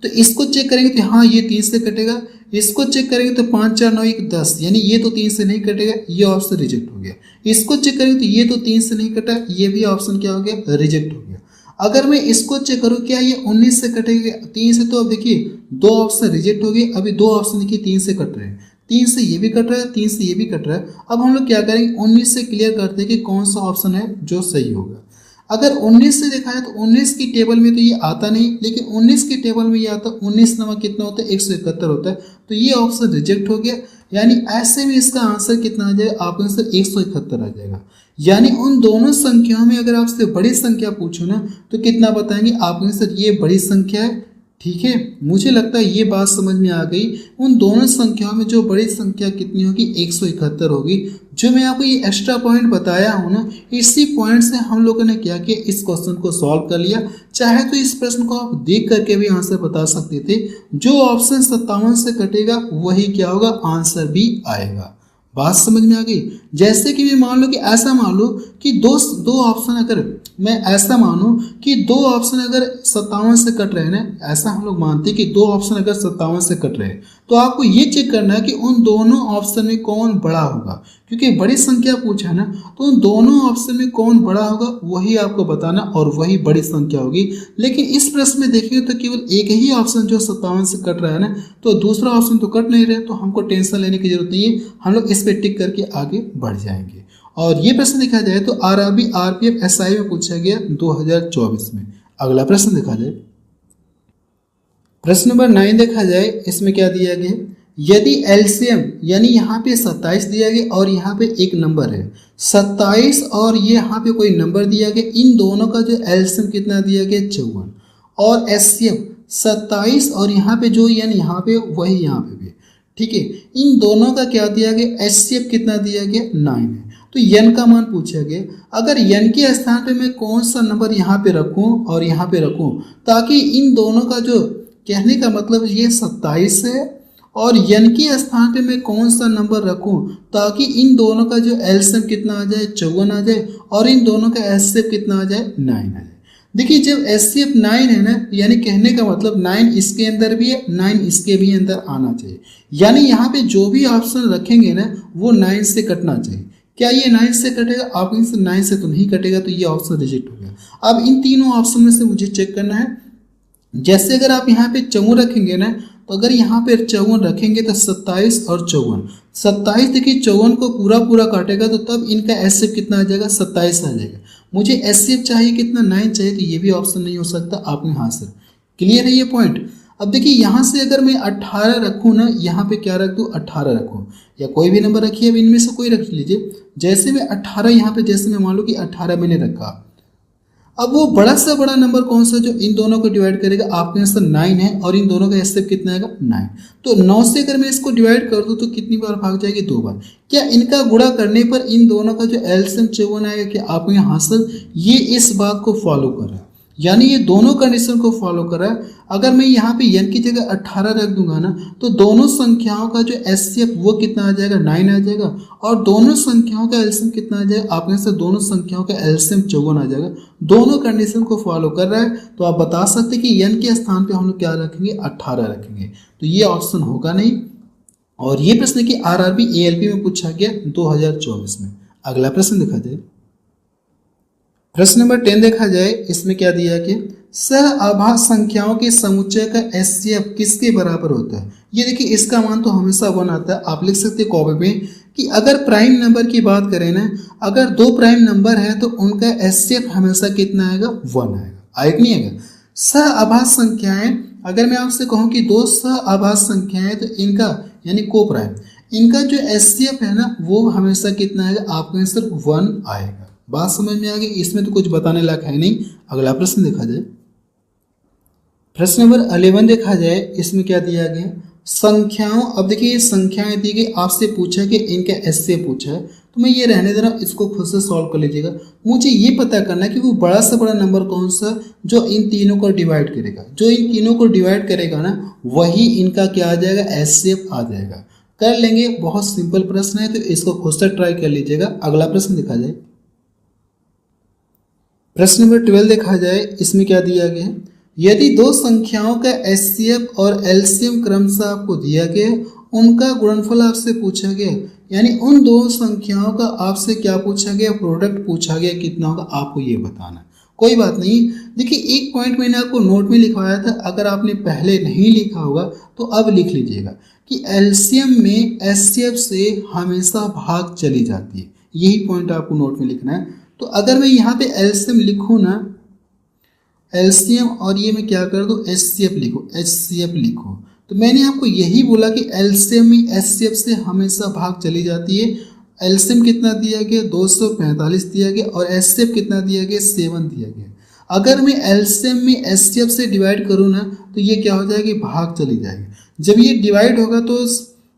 तो इसको चेक करेंगे तो हाँ ये 3 से कटेगा, इसको चेक करेंगे तो 5 4 9 1 10, यानी ये तो 3 से नहीं कटेगा, ये ऑप्शन रिजेक्ट हो गया। इसको चेक करेंगे तो ये तो 3 से नहीं कटा, ये भी ऑप्शन क्या हो गया, रिजेक्ट हो गया। अगर मैं इसको चेक करूँ क्या ये 19 से कटेगा, 3 से, तो अब देखिए 2 ऑप्शन रिजेक्ट हो गए, अभी 2 ऑप्शन देखिए 3 से कट रहे हैं, 3 से ये भी कट रहा है, 3 से ये भी कट रहा है। अब हम लोग क्या करेंगे, 19 से क्लियर करते हैं कि कौन सा ऑप्शन है जो सही होगा। अगर 19 से देखा है तो 19 की टेबल में तो ये आता नहीं, लेकिन 19 की टेबल में ये आता, 19 नंबर कितना होता है, 171 होता है, तो ये ऑप्शन रिजेक्ट हो गया। यानी ऐसे में इसका आंसर कितना आ जाएगा, आपका आंसर 171 आ जाएगा। यानी उन दोनों संख्याओं में अगर आपसे बड़ी संख्या पूछो ना तो कितना बताएंगे, आपका आंसर ये बड़ी संख्या है। ठीक है, मुझे लगता है ये बात समझ में आ गई। उन दोनों संख्याओं में जो बड़ी संख्या कितनी होगी, 171 होगी। जो मैं आपको ये एक्स्ट्रा पॉइंट बताया हूँ ना, इसी पॉइंट से हम लोगों ने क्या किया, इस क्वेश्चन को सॉल्व कर लिया। चाहे तो इस प्रश्न को आप देख करके भी आंसर बता सकते थे। जो ऑप्शन 57 से कटेगा वही क्या होगा, आंसर भी आएगा। बात समझ में आ गई। जैसे कि मैं मान लो कि ऐसा मान लो कि दो ऑप्शन अगर मैं ऐसा मानूं कि 2 ऑप्शन अगर 57 से कट रहे हैं ना, ऐसा हम लोग मानते हैं कि 2 ऑप्शन अगर 57 से कट रहे हैं, तो आपको ये चेक करना है कि उन दोनों ऑप्शन में कौन बड़ा होगा, क्योंकि बड़ी संख्या पूछा है ना, तो उन दोनों ऑप्शन में कौन बड़ा होगा वही आपको बताना और वही बड़ी संख्या होगी। लेकिन इस प्रश्न में देखिए तो केवल एक ही ऑप्शन जो 57 से कट रहा है ना, तो दूसरा ऑप्शन तो कट नहीं रहे, तो हमको टेंशन लेने की जरूरत नहीं है, हम लोग इस पर टिक करके आगे बढ़ जाएंगे। और ये प्रश्न देखा जाए तो आरआरबी आरपीएफ एसआई में पूछा गया 2024 में। अगला प्रश्न देखा जाए, प्रश्न नंबर 9 देखा जाए, इसमें क्या दिया गया, यदि एलसीएम यानी यहाँ पे 27 दिया गया और यहाँ पे एक नंबर है 27 और ये यहाँ पे कोई नंबर दिया गया, इन दोनों का जो एलसीएम कितना दिया गया 54, और एचसीएफ 27 और यहाँ पे जो यानी यहाँ पे वही यहाँ पे भी, ठीक है, इन दोनों का क्या दिया गया, एचसीएफ कितना दिया गया 9 है। तो यन का मान पूछा गया, अगर यन के स्थान पे मैं कौन सा नंबर यहाँ पे रखूँ और यहाँ पे रखूँ, ताकि इन दोनों का जो कहने का मतलब ये 27 है और यन के स्थान पे मैं कौन सा नंबर रखूं ताकि इन दोनों का जो एलसीएम कितना आ जाए 54 आ जाए और इन दोनों का एचसीएफ कितना आ जाए 9 आ जाए। देखिए जब एचसीएफ 9 है ना, यानी कहने का मतलब 9 इसके अंदर भी है, 9 इसके भी अंदर आना चाहिए। यानी यहाँ पे जो भी ऑप्शन रखेंगे ना वो 9 से कटना चाहिए। क्या ये 9 से कटेगा, आप इनसे 9 से तो नहीं कटेगा, तो ये ऑप्शन रिजेक्ट हो गया। अब इन तीनों ऑप्शन में से मुझे चेक करना है, जैसे अगर आप यहाँ पे 54 रखेंगे ना, तो अगर यहाँ पे 54 रखेंगे तो 27 और 54, 27 देखिए 54 को पूरा पूरा काटेगा तो तब इनका एचसीएफ कितना आ जाएगा 27 आ जाएगा। मुझे एचसीएफ चाहिए कितना 9 चाहिए, तो ये भी ऑप्शन नहीं हो सकता आपने हाथ से। क्लियर है ये पॉइंट। अब देखिए यहाँ से अगर मैं 18 रखूँ ना, यहाँ पे क्या रख दूँ 18 रखूँ या कोई भी नंबर रखिए, अब इनमें से कोई रख लीजिए। जैसे मैं 18 यहाँ पे, जैसे मैं मान लो कि 18 मैंने रखा, अब वो बड़ा से बड़ा नंबर कौन सा जो इन दोनों को डिवाइड करेगा, आपके आंसर 9 है और इन दोनों का एचसीएफ कितना आएगा 9। तो 9 से अगर मैं इसको डिवाइड कर दूं तो कितनी बार भाग जाएगी, 2 बार। क्या इनका गुणा करने पर इन दोनों का जो एलसीएम 54 आएगा, कि आपके यहाँ हासिल ये इस बात को फॉलो कर रहा है, यानी ये दोनों कंडीशन को फॉलो कर रहा है। अगर मैं यहाँ पे n की जगह 18 रख दूंगा ना, तो दोनों संख्याओं का जो एचसीएफ वो कितना आ जाएगा 9 आ जाएगा और दोनों संख्याओं का एलसीएम कितना आ जाएगा, आपने से दोनों संख्याओं का एलसीएम 54 आ जाएगा। दोनों कंडीशन को फॉलो कर रहा है, तो आप बता सकते कि n के स्थान पे हम लोग क्या रखेंगे 18 रखेंगे, तो ये ऑप्शन होगा नहीं। और ये प्रश्न की आरआरबी एएलपी में पूछा गया 2024 में। अगला प्रश्न देखा जाए, प्रश्न नंबर 10 देखा जाए, इसमें क्या दिया कि सह आभास संख्याओं के समुच्चय का एचसीएफ किसके बराबर होता है। ये देखिए इसका मान तो हमेशा 1 आता है। आप लिख सकते हैं कॉपी पे कि अगर प्राइम नंबर की बात करें ना, अगर 2 प्राइम नंबर है तो उनका एचसीएफ हमेशा कितना आएगा 1 आएगा, आएगा नहीं आएगा। सह आभास संख्याएं, अगर मैं आपसे कहूँ कि 2 सह आभास संख्याएं, तो इनका यानी को प्राइम, इनका जो एचसीएफ है ना वो हमेशा कितना आएगा, आपका आंसर 1 आएगा। बात समझ में आ गई, इसमें तो कुछ बताने लायक है नहीं। अगला प्रश्न देखा जाए, प्रश्न नंबर 11 देखा जाए, इसमें क्या दिया गया, संख्याओं। अब देखिए ये संख्याएं दी गई, आपसे पूछा कि इनका एचसीएफ पूछा है, तो मैं ये रहने दे रहा हूँ, इसको खुद से सॉल्व कर लीजिएगा। मुझे ये पता करना है कि वो बड़ा से बड़ा नंबर कौन सा जो इन तीनों को डिवाइड करेगा, जो इन तीनों को डिवाइड करेगा ना वही इनका क्या आ जाएगा, एचसीएफ आ जाएगा। कर लेंगे, बहुत सिंपल प्रश्न है, तो इसको खुद से ट्राई कर लीजिएगा। अगला प्रश्न देखा जाए, प्रश्न नंबर 12 देखा जाए, इसमें क्या दिया गया है, यदि दो संख्याओं का एचसीएफ और एलसीएम क्रमशः आपको दिया गया, उनका गुणनफल आपसे पूछा गया, यानी उन दो संख्याओं का आपसे क्या पूछा गया, प्रोडक्ट पूछा गया, कितना होगा आपको ये बताना। कोई बात नहीं, देखिए एक पॉइंट मैंने आपको नोट में लिखवाया था, अगर आपने पहले नहीं लिखा होगा तो अब लिख लीजिएगा कि एलसीएम में एचसीएफ से हमेशा भाग चली जाती है। यही पॉइंट आपको नोट में लिखना है। तो अगर मैं यहाँ पे एलसीएम लिखूँ ना, एलसीएम और ये मैं क्या कर दूँ, एचसीएफ लिखो, एचसीएफ लिखो, तो मैंने आपको यही बोला कि एलसीएम में एचसीएफ से हमेशा भाग चली जाती है। एलसीएम कितना दिया गया, 245 दिया गया, और एचसीएफ कितना दिया गया, 7 दिया गया। अगर मैं एलसीएम में एचसीएफ से डिवाइड करूँ ना, तो ये क्या हो जाएगी, भाग चली जाएगी। जब ये डिवाइड होगा तो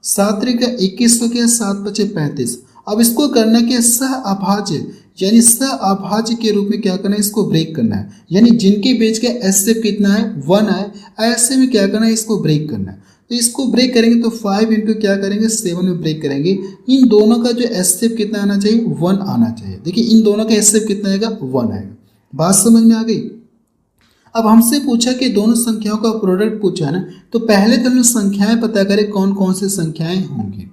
7 त्रिक 21 हो गया, 7 पचे 35। अब इसको करना क्या, सह अभाज्य, यानी सह अभाज्य के रूप में क्या करना है, इसको ब्रेक करना है। यानी जिनके बेच का एचसीएफ कितना है, 1 है, ऐसे में क्या करना है, इसको ब्रेक करना है। तो इसको ब्रेक करेंगे तो 5 इंटू क्या करेंगे, 7 में ब्रेक करेंगे। इन दोनों का जो एचसीएफ कितना आना चाहिए, 1 आना चाहिए। देखिए इन दोनों का एचसीएफ कितना आएगा, 1 आएगा। बात समझ में आ गई। अब हमसे पूछा कि दोनों संख्याओं का प्रोडक्ट पूछा है ना, तो पहले तो हम संख्याएं पता करें कौन कौन सी संख्याएं होंगी।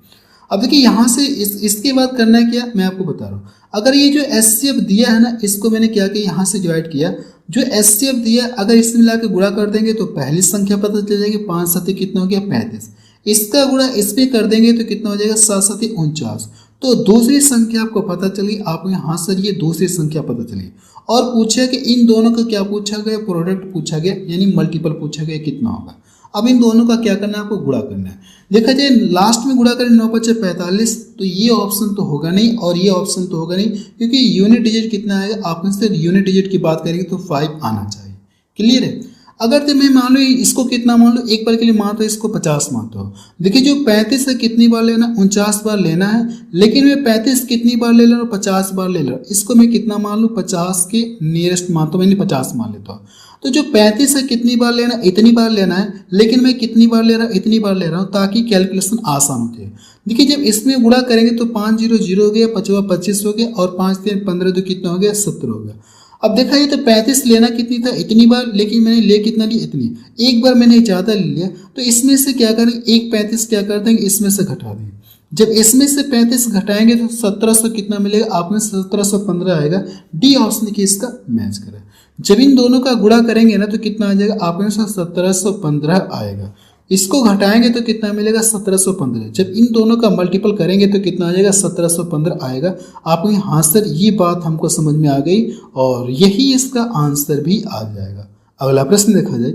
अब देखिए यहाँ से इसके बाद करना है क्या, मैं आपको बता रहा हूँ। अगर ये जो एचसीएफ दिया है ना, इसको मैंने क्या किया, यहाँ से डिवाइड किया। जो एचसीएफ दिया अगर इसमें मिला के गुणा कर देंगे तो पहली संख्या पता चल जाएगी, 5 7 कितना हो गया, 35। इसका गुणा इसमें कर देंगे तो कितना हो जाएगा, 7 7 49। तो दूसरी संख्या आपको पता चली, आपको यहाँ से ये दूसरी संख्या पता चली। और पूछा कि इन दोनों का क्या पूछा गया, प्रोडक्ट पूछा गया, यानी मल्टीपल पूछा गया, कितना होगा। अब इन दोनों का क्या करना है, आपको गुणा करना है। देखा जाए लास्ट में गुणा करें 9 5 45, तो ये ऑप्शन तो होगा नहीं और ये ऑप्शन तो होगा नहीं, क्योंकि यूनिट डिजिट कितना आएगा, आपने सिर्फ यूनिट डिजिट की बात करेंगे तो 5 आना चाहिए। क्लियर है। अगर तो मैं मान लो इसको कितना मान लो, एक बार के लिए मान तो इसको 50 मानता हूँ। देखिए जो 35 है कितनी बार लेना, 49 बार लेना है, लेकिन मैं 35 कितनी बार ले रहा हूँ, 50 बार ले रहा हूँ। इसको मैं कितना मान लूँ, 50 के नियरेस्ट मानता हूँ, मैंने 50 मान लेता हूँ। तो जो 35 है कितनी बार लेना, इतनी बार लेना है, लेकिन मैं कितनी बार ले रहा हूँ, इतनी बार ले रहा हूँ, ताकि कैलकुलेशन आसान होती है। देखिए जब इसमें गुणा करेंगे तो 5 0 0 हो गया, 5 25 हो गया, और 5 3 15 2 कितना हो गया, 70 हो गया। अब देखा ये तो 35 लेना कितनी था, इतनी बार, लेकिन मैंने ले कितना लिया, इतनी। एक बार मैंने ज़्यादा ले लिया, तो इसमें से क्या करेंगे, एक 35 क्या कर देंगे, इसमें से घटा देंगे। जब इसमें से 35 घटाएंगे तो 1700 कितना मिलेगा, आप में 1715 आएगा। डी ऑप्शन की इसका मैच करें। जब इन दोनों का गुणा करेंगे ना तो कितना आ जाएगा, आप में 1715 आएगा। इसको घटाएंगे तो कितना मिलेगा, 1715। जब इन दोनों का मल्टीपल करेंगे तो कितना आ जाएगा, 1715 आएगा। आपको यहाँ से ये बात हमको समझ में आ गई, और यही इसका आंसर भी आ जाएगा। अगला प्रश्न देखा जाए,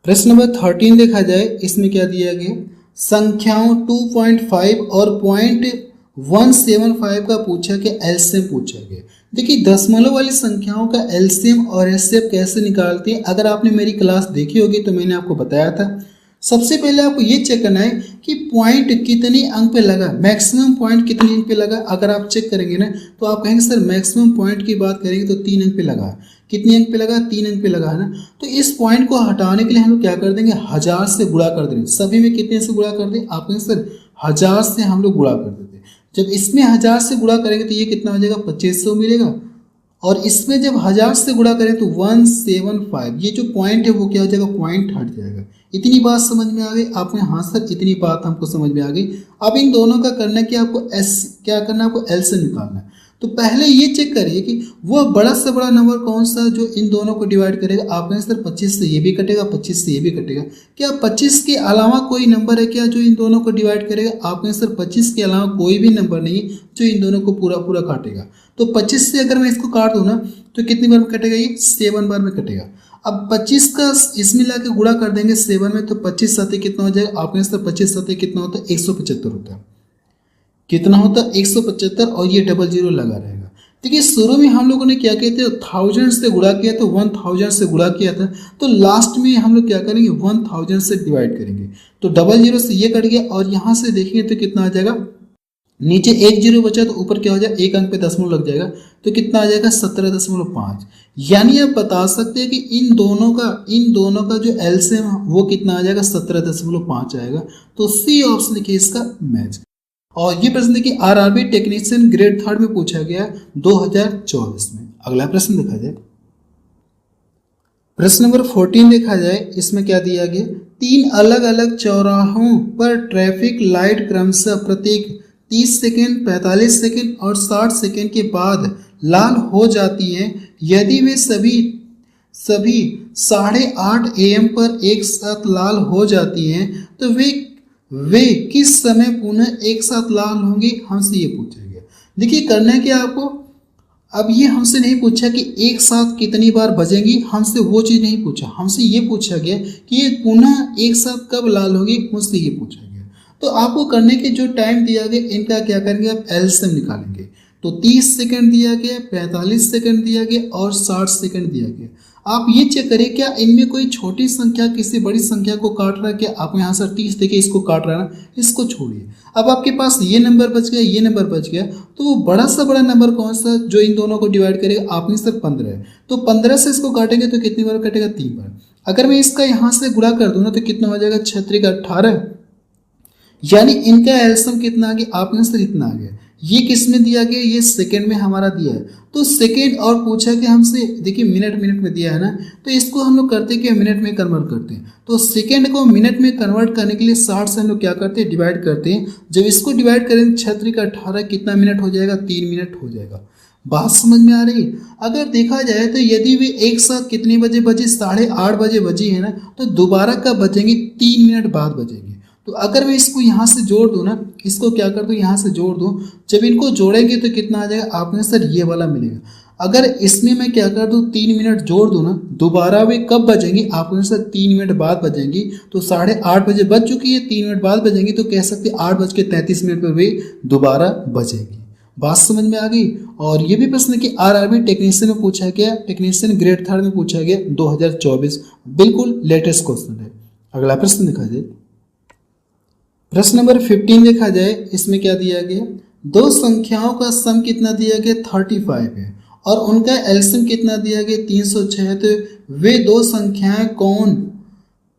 प्रश्न नंबर 13 देखा जाए। इसमें क्या दिया गया, संख्याओं 2.5 और 0.175 का पूछा कि एलसीएम पूछा गया। देखिए दशमलव वाली संख्याओं का एलसीएम और एचसीएफ कैसे निकालते हैं, अगर आपने मेरी क्लास देखी होगी तो मैंने आपको बताया था। सबसे पहले आपको ये चेक करना है कि पॉइंट कितने अंक पे लगा, मैक्सिमम पॉइंट कितने अंक पे लगा। अगर आप चेक करेंगे ना तो आप कहेंगे सर मैक्सिमम पॉइंट की बात करेंगे तो 3 अंक पे लगा। कितने अंक पे लगा, 3 अंक पे लगा है ना। तो इस पॉइंट को हटाने के लिए हम लोग क्या कर देंगे, 1000 से गुणा कर देंगे। सभी में कितने से गुणा कर दें, आप कहेंगे सर 1000 से हम लोग गुणा कर देते। जब इसमें 1000 से गुणा करेंगे तो ये कितना हो जाएगा, 2500 मिलेगा। और इसमें जब 1000 से गुणा करें तो 175, ये जो पॉइंट है वो क्या हो जाएगा, पॉइंट हट जाएगा। इतनी बात समझ में आ गई आपने, हाँ सर इतनी बात हमको समझ में आ गई। अब इन दोनों का करना कि आपको क्या करना है, आपको एल से निकालना है। तो पहले ये चेक करिए कि वो बड़ा से बड़ा नंबर कौन सा जो इन दोनों को डिवाइड करेगा। आप कहें सर 25 से ये भी कटेगा, 25 से ये भी कटेगा। क्या 25 के अलावा कोई नंबर है क्या जो इन दोनों को डिवाइड करेगा? आप कहें सर 25 के अलावा कोई भी नंबर नहीं जो इन दोनों को पूरा पूरा काटेगा। तो 25 से अगर मैं इसको काट दूँ ना तो कितनी बार में कटेगा, ये 7 बार में कटेगा। अब 25 का इसमें ला के गुणा कर देंगे 7 में, तो 25 साथ कितना हो जाएगा, आप कहें सर 25 साथ कितना होता है, 175 होता है। कितना होता है, 175, और ये 00 लगा रहेगा। देखिए शुरू में हम लोगों ने क्या किया था, 1000 से गुणा किया था, 1000 से गुणा किया था। तो लास्ट में हम लोग क्या करेंगे, 1000 से डिवाइड करेंगे। तो 00 से ये कट गया, और यहाँ से देखेंगे तो कितना आ जाएगा, नीचे 1 0 बचा तो ऊपर क्या हो जाएगा, एक अंक पे दशमलव लग जाएगा। तो कितना आ जाएगा, 17.5। यानी आप बता सकते हैं कि इन दोनों का जो एलसीएम वो कितना आ जाएगा, 17.5 आएगा। तो सी ऑप्शन देखिए इसका मैच। और ये प्रश्न देखिए आरआरबी टेक्नीशियन ग्रेड 3 में पूछा गया 2024 में। अगला प्रश्न देखा जाए, प्रश्न नंबर 14 देखा जाए, इसमें क्या दिया गया, 3 अलग अलग चौराहों पर ट्रैफिक लाइट क्रमशः प्रत्येक 30 सेकेंड, 45 सेकेंड और 60 सेकेंड के बाद लाल हो जाती हैं। यदि वे सभी 8:30 AM पर एक साथ लाल हो जाती हैं तो वे किस समय पुनः एक साथ लाल होंगी, हमसे ये पूछा गया। देखिए करना है कि आपको, अब ये हमसे नहीं पूछा कि एक साथ कितनी बार बजेंगी, हमसे वो चीज़ नहीं पूछा, हमसे ये पूछा गया कि ये पुनः एक साथ कब लाल होगी, मुझसे ये पूछा गया। तो आपको करने के जो टाइम दिया गया, इनका क्या करेंगे, आप एलसीएम निकालेंगे। तो 30 सेकंड दिया गया, 45 सेकंड दिया गया और 60 सेकंड दिया गया। आप ये चेक करिए क्या इनमें कोई छोटी संख्या किसी बड़ी संख्या को काट रहा है क्या। आप यहाँ से 30 देखिए इसको काट रहा है ना, इसको छोड़िए। अब आपके पास ये नंबर बच गया, ये नंबर बच गया, तो वो बड़ा सा बड़ा नंबर कौन सा जो इन दोनों को डिवाइड करेगा, आपने सर 15 है, तो 15 से इसको काटेंगे तो कितनी बार कटेगा, 3 बार। अगर मैं इसका यहाँ से गुणा कर दूँ ना तो कितना हो जाएगा, 6 का 18, यानी इनका एलसीएम कितना आ गया, आपने सर इतना आ गया। ये किस में दिया गया, ये सेकंड में हमारा दिया है, तो सेकंड और पूछा कि हमसे, देखिए मिनट में दिया है ना, तो इसको हम लोग करते कि मिनट में कन्वर्ट करते हैं। तो सेकंड को मिनट में कन्वर्ट करने के लिए 60 से हम लोग क्या करते हैं, डिवाइड करते हैं। जब इसको डिवाइड करेंगे 6 का 18 कितना मिनट हो जाएगा, 3 मिनट हो जाएगा। बात समझ में आ रही। अगर देखा जाए तो यदि वे एक साथ कितने बजे बजे, 8:30 बजे बजी है ना, तो दोबारा कब बजेंगे, 3 मिनट बाद बजेंगे। तो अगर मैं इसको यहाँ से जोड़ दूँ ना, इसको क्या कर दूँ, यहाँ से जोड़ दूँ, जब इनको जोड़ेंगे तो कितना आ जाएगा, आपने सर ये वाला मिलेगा। अगर इसमें मैं क्या कर दूँ, 3 मिनट जोड़ दूँ ना, दोबारा वे कब बजेंगी, आपने सर 3 मिनट बाद बजेंगी। तो 8:30 बजे बज चुकी है, 3 मिनट बाद बजेंगी, तो कह सकते 8:33 पर वे दोबारा बजेंगी। बात समझ में आ गई। और ये भी प्रश्न कि आरआरबी टेक्नीशियन में पूछा गया, टेक्नीशियन ग्रेड 3 में पूछा गया 2024, बिल्कुल लेटेस्ट क्वेश्चन है। अगला प्रश्न देखा जाए, प्रश्न नंबर 15 देखा जाए, इसमें क्या दिया गया, दो संख्याओं का सम कितना दिया गया, 35 है और उनका एलसीएम कितना दिया गया, 306 है। तो वे दो संख्याएं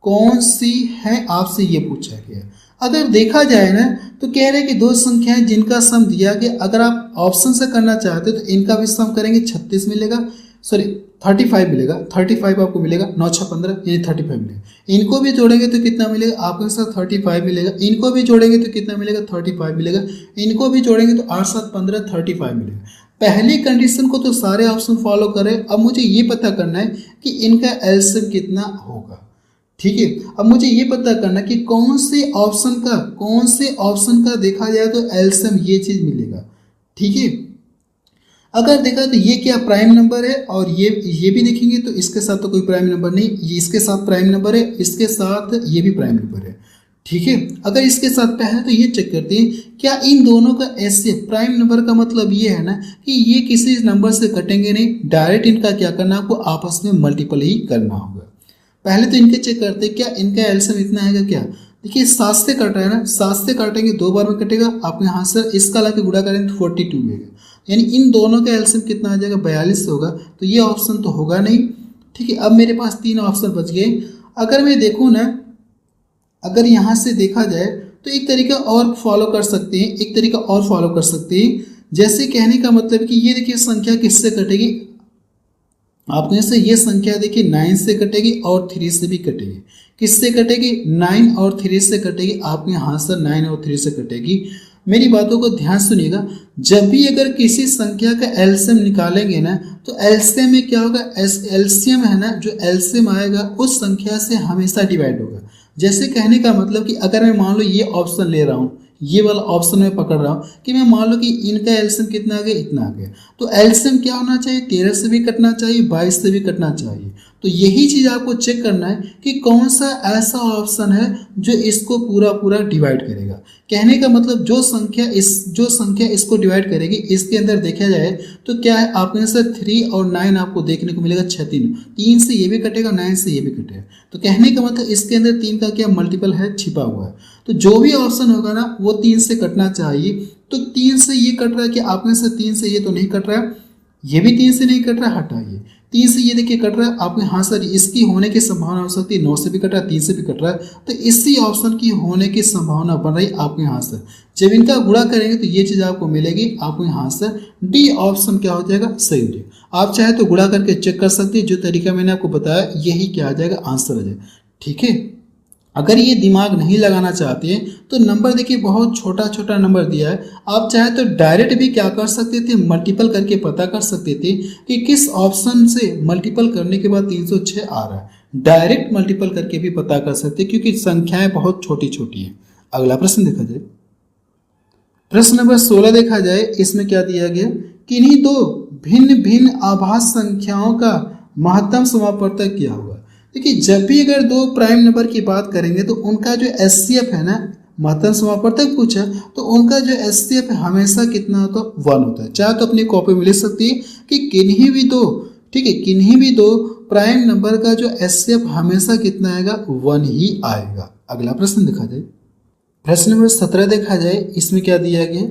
कौन सी हैं, आपसे ये पूछा गया। अगर देखा जाए ना तो कह रहे कि दो संख्याएं जिनका सम दिया गया, अगर आप ऑप्शन से करना चाहते हो तो इनका भी सम करेंगे, 36 मिलेगा, सॉरी 35 मिलेगा, 35 आपको मिलेगा, 9 6 15 यानी 35 मिलेगा। इनको भी जोड़ेंगे तो कितना मिलेगा, आपके साथ 35 मिलेगा। इनको भी जोड़ेंगे तो कितना मिलेगा, 35 मिलेगा। इनको भी जोड़ेंगे तो 8 7 15 35 मिलेगा। पहली कंडीशन को तो सारे ऑप्शन फॉलो करें। अब मुझे ये पता करना है कि इनका एलसीएम कितना होगा, ठीक है। अब मुझे ये पता करना कि कौन से ऑप्शन का देखा जाए तो एलसीएम ये चीज मिलेगा, ठीक है। अगर देखा तो ये क्या प्राइम नंबर है, और ये भी देखेंगे तो इसके साथ तो कोई प्राइम नंबर नहीं, ये इसके साथ प्राइम नंबर है, इसके साथ ये भी प्राइम नंबर है, ठीक है। अगर इसके साथ पहले तो ये चेक करते हैं क्या इन दोनों का ऐसे प्राइम नंबर का मतलब ये है ना कि ये किसी नंबर से कटेंगे नहीं, डायरेक्ट इनका क्या करना, आपको आपस में मल्टीपल ही करना होगा। पहले तो इनके चेक करते हैं क्या इनका एलसीएम इतना आएगा क्या। देखिए 7 से कट रहा है ना, 7 से काटेंगे 2 बार में कटेगा, आपके यहाँ से इसका ला के गुणा करेंगे तो 42 मिलेगा, यानी इन दोनों का एलसीएम कितना आ जाएगा, 42 होगा। तो ये ऑप्शन तो होगा नहीं, ठीक है। अब मेरे पास 3 ऑप्शन बच गए। अगर मैं देखूँ ना, अगर यहाँ से देखा जाए तो एक तरीका और फॉलो कर सकते हैं, जैसे कहने का मतलब कि ये देखिए संख्या किससे कटेगी, आपने से ये संख्या देखिए 9 से कटेगी और 3 से भी कटेगी। किससे कटेगी, 9 और 3 से कटेगी, आपके यहाँ से 9 और 3 से कटेगी। मेरी बातों को ध्यान सुनिएगा, जब भी अगर किसी संख्या का एलसीएम निकालेंगे ना तो एलसीएम में क्या होगा, एलसीएम है ना, जो एलसीएम आएगा उस संख्या से हमेशा डिवाइड होगा। जैसे कहने का मतलब कि अगर मैं मान लो ये ऑप्शन ले रहा हूँ, ये वाला ऑप्शन में पकड़ रहा हूँ कि मैं मान लो कि इनका एलसीएम कितना आ गया, इतना आ गया, तो एलसीएम क्या होना चाहिए, 13 से भी कटना चाहिए, 22 से भी कटना चाहिए। तो यही चीज़ आपको चेक करना है कि कौन सा ऐसा ऑप्शन है जो इसको पूरा डिवाइड करेगा। कहने का मतलब जो संख्या इसको डिवाइड करेगी, इसके अंदर देखा जाए तो क्या है, आपने से 3 और 9 आपको देखने को मिलेगा, 6 3 से ये भी कटेगा, 9 से ये भी कटेगा। तो कहने का मतलब इसके अंदर 3 का क्या मल्टीपल है, छिपा हुआ है। तो जो भी ऑप्शन होगा ना वो 3 से कटना चाहिए। तो 3 से ये कट रहा है कि आपने से 3 से ये तो नहीं कट रहा है, ये भी 3 से नहीं कट रहा, हटाइए। 3 से ये देखिए कट रहा है, आपने हाँ सर इसकी होने की संभावना हो सकती है, 9 से भी कट रहा है, 3 से भी कट रहा है, तो इसी ऑप्शन की होने की संभावना बन रही आपके यहाँ से। जब इनका गुणा करेंगे तो ये चीज़ आपको मिलेगी, आपको यहाँ से डी ऑप्शन क्या हो जाएगा, सही हो जाएगा। आप चाहे तो गुणा करके चेक कर सकते हैं, जो तरीका मैंने आपको बताया यही क्या आ जाएगा, आंसर आ जाएगा। ठीक है, अगर ये दिमाग नहीं लगाना चाहते हैं तो नंबर देखिए बहुत छोटा छोटा नंबर दिया है, आप चाहे तो डायरेक्ट भी क्या कर सकते थे, मल्टीपल करके पता कर सकते थे कि किस ऑप्शन से मल्टीपल करने के बाद 306 आ रहा है। डायरेक्ट मल्टीपल करके भी पता कर सकते क्योंकि संख्याएं बहुत छोटी छोटी हैं। अगला प्रश्न देखा जाए, प्रश्न नंबर 16 देखा जाए, इसमें क्या दिया गया, किन्हीं दो भिन्न भिन्न आभास संख्याओं का महत्तम समापवर्तक क्या होगा। देखिए जब भी अगर दो प्राइम नंबर की बात करेंगे तो उनका जो एचसीएफ है ना, महत्तम समापवर्तक पूछा तो उनका जो एचसीएफ है हमेशा कितना होता है, 1 होता है। चाहे तो अपनी कॉपी में लिख सकती है कि किन्हीं भी दो, ठीक है, किन्हीं भी दो प्राइम नंबर का जो एचसीएफ हमेशा कितना आएगा, 1 ही आएगा। अगला प्रश्न देखा जाए, प्रश्न नंबर 17 देखा जाए, इसमें क्या दिया गया,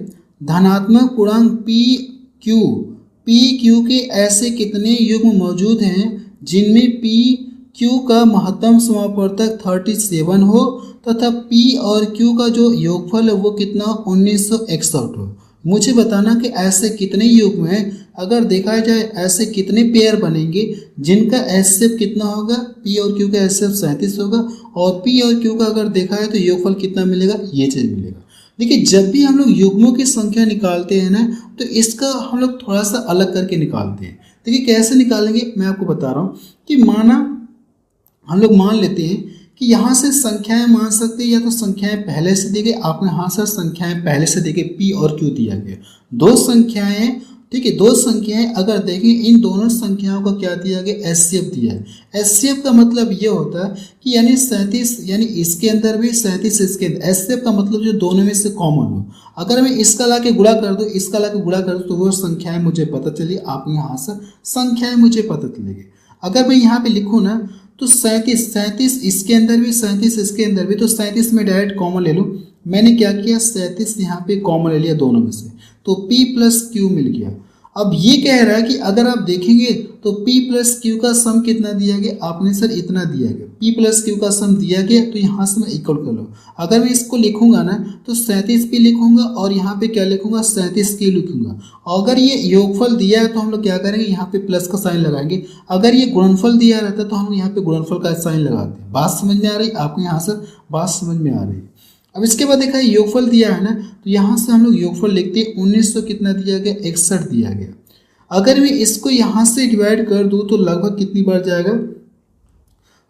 धनात्मक पूर्णांक पी क्यू के ऐसे कितने युग्म मौजूद हैं जिनमें पी क्यू का महत्तम समापवर्तक 37 हो तथा पी और क्यू का जो योगफल है वो कितना 1961 हो। मुझे बताना कि ऐसे कितने युग्म हैं, अगर देखा जाए ऐसे कितने पेयर बनेंगे जिनका एचसीएफ कितना होगा, पी और क्यू का एचसीएफ 37 होगा और पी और क्यू का अगर देखा है तो योगफल कितना मिलेगा, ये चीज मिलेगा। देखिए जब भी हम लोग युग्मों की संख्या निकालते हैं ना तो इसका हम लोग थोड़ा सा अलग करके निकालते हैं। देखिए कैसे निकालेंगे मैं आपको बता रहा हूँ कि माना हम लोग मान लेते हैं कि यहाँ से संख्याएं मान सकते हैं, या तो संख्याएं पहले से दी गई, आपने हाँ सर संख्याएं पहले से दी गई, पी और क्यू दिया गया, दो संख्याएं, ठीक है, दो संख्याएं अगर देखें इन दोनों संख्याओं को क्या दिया गया, एचसीएफ दिया है। एचसीएफ का मतलब ये होता है कि यानी 37, यानी इसके अंदर भी 37 इसके अंदर, एचसीएफ का मतलब जो दोनों में से कॉमन हो। अगर मैं इसका ला के गुणा कर दूँ, इसका ला के गुणा कर दूँ तो वो संख्याएं मुझे पता चली, आप यहाँ से संख्याएं मुझे पता चलेगी। अगर मैं यहाँ पे लिखूँ ना तो 37 इसके अंदर भी, 37 इसके अंदर भी, तो 37 में डायरेक्ट कॉमन ले लूँ। मैंने क्या किया, 37 यहाँ पे कॉमन ले लिया दोनों में से, तो P प्लस क्यू मिल गया। अब ये कह रहा है कि अगर आप देखेंगे तो P प्लस क्यू का सम कितना दिया गया, आपने सर इतना दिया गया, P प्लस क्यू का सम दिया गया, तो यहाँ से मैं इक्वल कर लो। अगर मैं इसको लिखूंगा ना तो 37 P लिखूंगा और यहाँ पे क्या लिखूंगा, 37 Q लिखूंगा। अगर ये योगफल दिया है तो हम लोग क्या करेंगे, यहाँ पे प्लस का साइन लगाएंगे। अगर ये गुणनफल दिया रहता तो हम यहाँ पे गुणनफल का साइन लगाते हैं। बात समझ में आ रही, आपको यहाँ से बात समझ में आ रही है। अब इसके बाद देखा योगफल दिया है ना, तो यहाँ से हम लोग योगफल लिखते हैं, 1900 कितना दिया गया, 61 दिया गया। अगर मैं इसको यहाँ से डिवाइड कर दूँ तो लगभग कितनी बार जाएगा,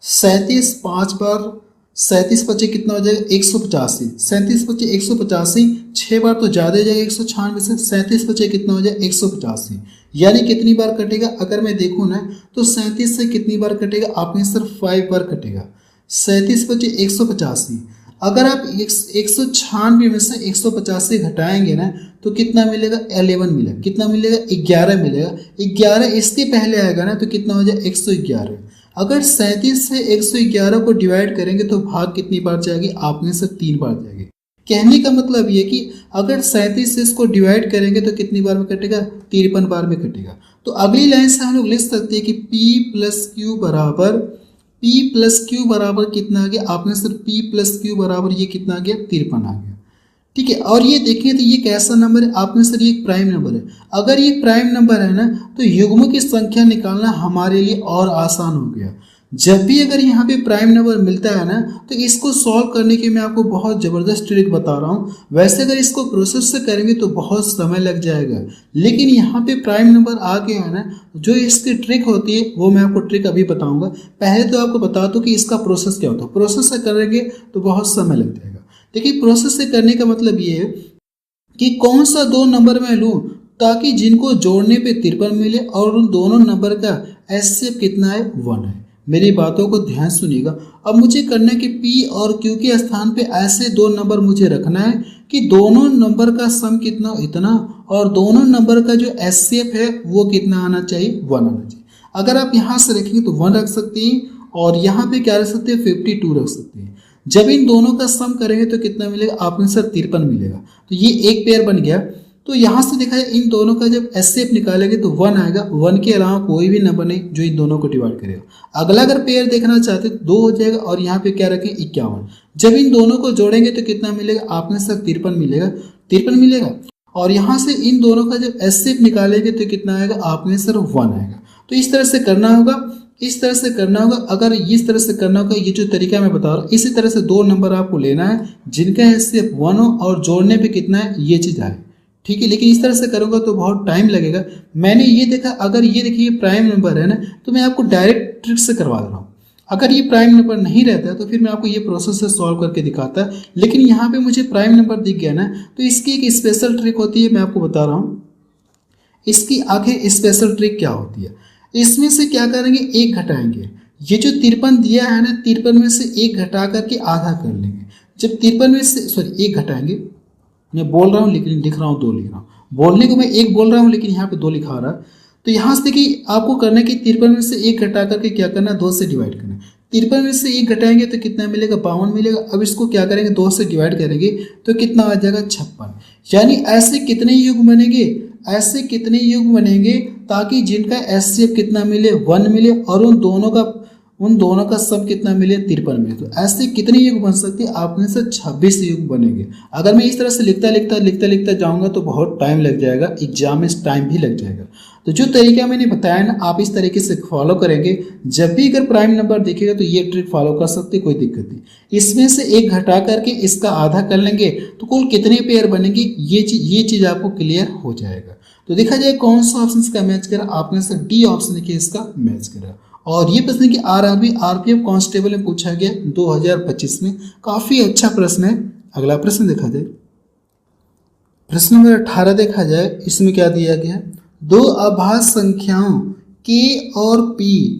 37 5 बार, 37 बचे कितना हो जाएगा, 185, 37 बचे 185, 6 बार तो ज़्यादा हो जाएगा 196 से, 37 बचे कितना हो जाएगा 185, यानी कितनी बार कटेगा, अगर मैं देखूँ ना तो 37 से कितनी बार कटेगा, आपने सिर्फ 5 बार कटेगा। 37 बचे 185, अगर आप 196 में से 185 घटाएंगे ना तो कितना मिलेगा, 11 मिलेगा, कितना मिलेगा, 11 मिलेगा। 11 इसके पहले आएगा ना तो कितना हो जाएगा, 111। अगर 37 से 111 को डिवाइड करेंगे तो भाग कितनी बार जाएगी, आपने से 3 बार जाएगी। कहने का मतलब ये कि अगर 37 से इसको डिवाइड करेंगे तो कितनी बार में कटेगा, 53 बार में कटेगा। तो अगली लाइन से हम लोग लिख सकते हैं कि P प्लस क्यू बराबर कितना आ गया, आपने सिर्फ P प्लस क्यू बराबर ये कितना आ गया, 53 आ गया। ठीक है, और ये देखिए तो ये कैसा नंबर है, आपने सर ये एक प्राइम नंबर है। अगर ये प्राइम नंबर है ना तो युग्मों की संख्या निकालना हमारे लिए और आसान हो गया। जब भी अगर यहाँ पे प्राइम नंबर मिलता है ना तो इसको सॉल्व करने की मैं आपको बहुत ज़बरदस्त ट्रिक बता रहा हूँ। वैसे अगर इसको प्रोसेस से करेंगे तो बहुत समय लग जाएगा, लेकिन यहाँ पे प्राइम नंबर आ गया है ना, जो इसकी ट्रिक होती है वो मैं आपको ट्रिक अभी बताऊँगा। पहले तो आपको बता दूँ कि इसका प्रोसेस क्या होता है। प्रोसेस से करेंगे तो बहुत समय लग जाएगा। देखिए प्रोसेस से करने का मतलब ये है कि कौन सा दो नंबर मैं लूँ ताकि जिनको जोड़ने पे 53 मिले और उन दोनों नंबर का एचसीएफ कितना है, 1 है। मेरी बातों को ध्यान सुनिएगा। अब मुझे करना है कि P और Q के स्थान पे ऐसे दो नंबर मुझे रखना है कि दोनों नंबर का सम कितना हो, इतना, और दोनों नंबर का जो एचसीएफ है वो कितना आना चाहिए, 1 आना चाहिए। अगर आप यहाँ से रखेंगे तो 1 रख सकते हैं और यहाँ पे क्या रख सकते हैं, 52 रख सकते हैं। जब इन दोनों का सम करेंगे तो कितना मिलेगा, आपने सर 53 मिलेगा। तो ये एक पेयर बन गया। तो यहाँ से देखा जाए इन दोनों का जब एचसीएफ निकालेंगे तो 1 आएगा। 1 के अलावा कोई भी नंबर नहीं जो इन दोनों को डिवाइड करेगा। अगला अगर पेयर देखना चाहते तो 2 हो जाएगा और यहाँ पे क्या रखें, 51। जब इन दोनों को जोड़ेंगे तो कितना मिलेगा, आपने सर 53 मिलेगा, 53 मिलेगा। और यहाँ से इन दोनों का जब एचसीएफ निकालेंगे तो कितना आएगा, आपके सर 1 आएगा। तो इस तरह से करना होगा, इस तरह से करना होगा। अगर इस तरह से करना होगा, ये जो तरीका मैं बता रहा हूँ, इसी तरह से 2 नंबर आपको लेना है जिनका एचसीएफ 1 हो और जोड़ने पे कितना है ये चीज़ आए, ठीक है। लेकिन इस तरह से करूँगा तो बहुत टाइम लगेगा। मैंने ये देखा, अगर ये देखिए प्राइम नंबर है ना, तो मैं आपको डायरेक्ट ट्रिक से करवा रहा हूँ। अगर ये प्राइम नंबर नहीं रहता है तो फिर मैं आपको ये प्रोसेस से सॉल्व करके दिखाता। लेकिन यहाँ पे मुझे प्राइम नंबर दिख गया ना, तो इसकी एक स्पेशल ट्रिक होती है, मैं आपको बता रहा हूँ। इसकी आखिर स्पेशल ट्रिक क्या होती है, इसमें से क्या करेंगे, 1 घटाएंगे। ये जो 53 दिया है ना, 53 में से 1 घटा करके आधा कर लेंगे। जब 53 में से 1 घटाएंगे, मैं बोल रहा हूँ लेकिन लिख रहा हूँ 2 लिख रहा हूँ, बोलने को मैं 1 बोल रहा हूँ लेकिन यहाँ पे 2 लिखा रहा। तो यहाँ से देखिए आपको करना है कि 53 में से 1 घटा करके क्या करना है, 2 से डिवाइड करना है। 53 में से 1 घटाएंगे तो कितना मिलेगा, 52 मिलेगा। अब इसको क्या करेंगे, 2 से डिवाइड करेंगे तो कितना आ जाएगा, 56। यानी ऐसे कितने युग बनेंगे, ऐसे कितने युग बनेंगे ताकि जिनका एचसीएफ कितना मिले, 1 मिले, और उन दोनों का सब कितना मिले, 53 मिले। तो ऐसे कितने युग बन सकते हैं, आपने से 26 युग बनेंगे। अगर मैं इस तरह से लिखता जाऊंगा तो बहुत टाइम लग जाएगा, एग्जाम में टाइम भी लग जाएगा। तो जो तरीका मैंने बताया ना, आप इस तरीके से फॉलो करेंगे, जब भी अगर प्राइम नंबर दिखेगा तो ये ट्रिक फॉलो कर सकते, कोई दिक्कत नहीं। इसमें से 1 घटा करके इसका आधा कर लेंगे तो कुल कितने पेयर बनेंगे, ये चीज़ आपको क्लियर हो जाएगा। तो देखा जाए कौन सा ऑप्शन इसका मैच करा, आपने से डी ऑप्शन देखिए इसका मैच करा। और ये प्रश्न की आरपीएफ कांस्टेबल में पूछा गया 2025 में, काफ़ी अच्छा प्रश्न है। अगला प्रश्न देखा जाए, प्रश्न नंबर 18 देखा जाए, इसमें क्या दिया गया है, 2 अभाज्य संख्याओं के और पी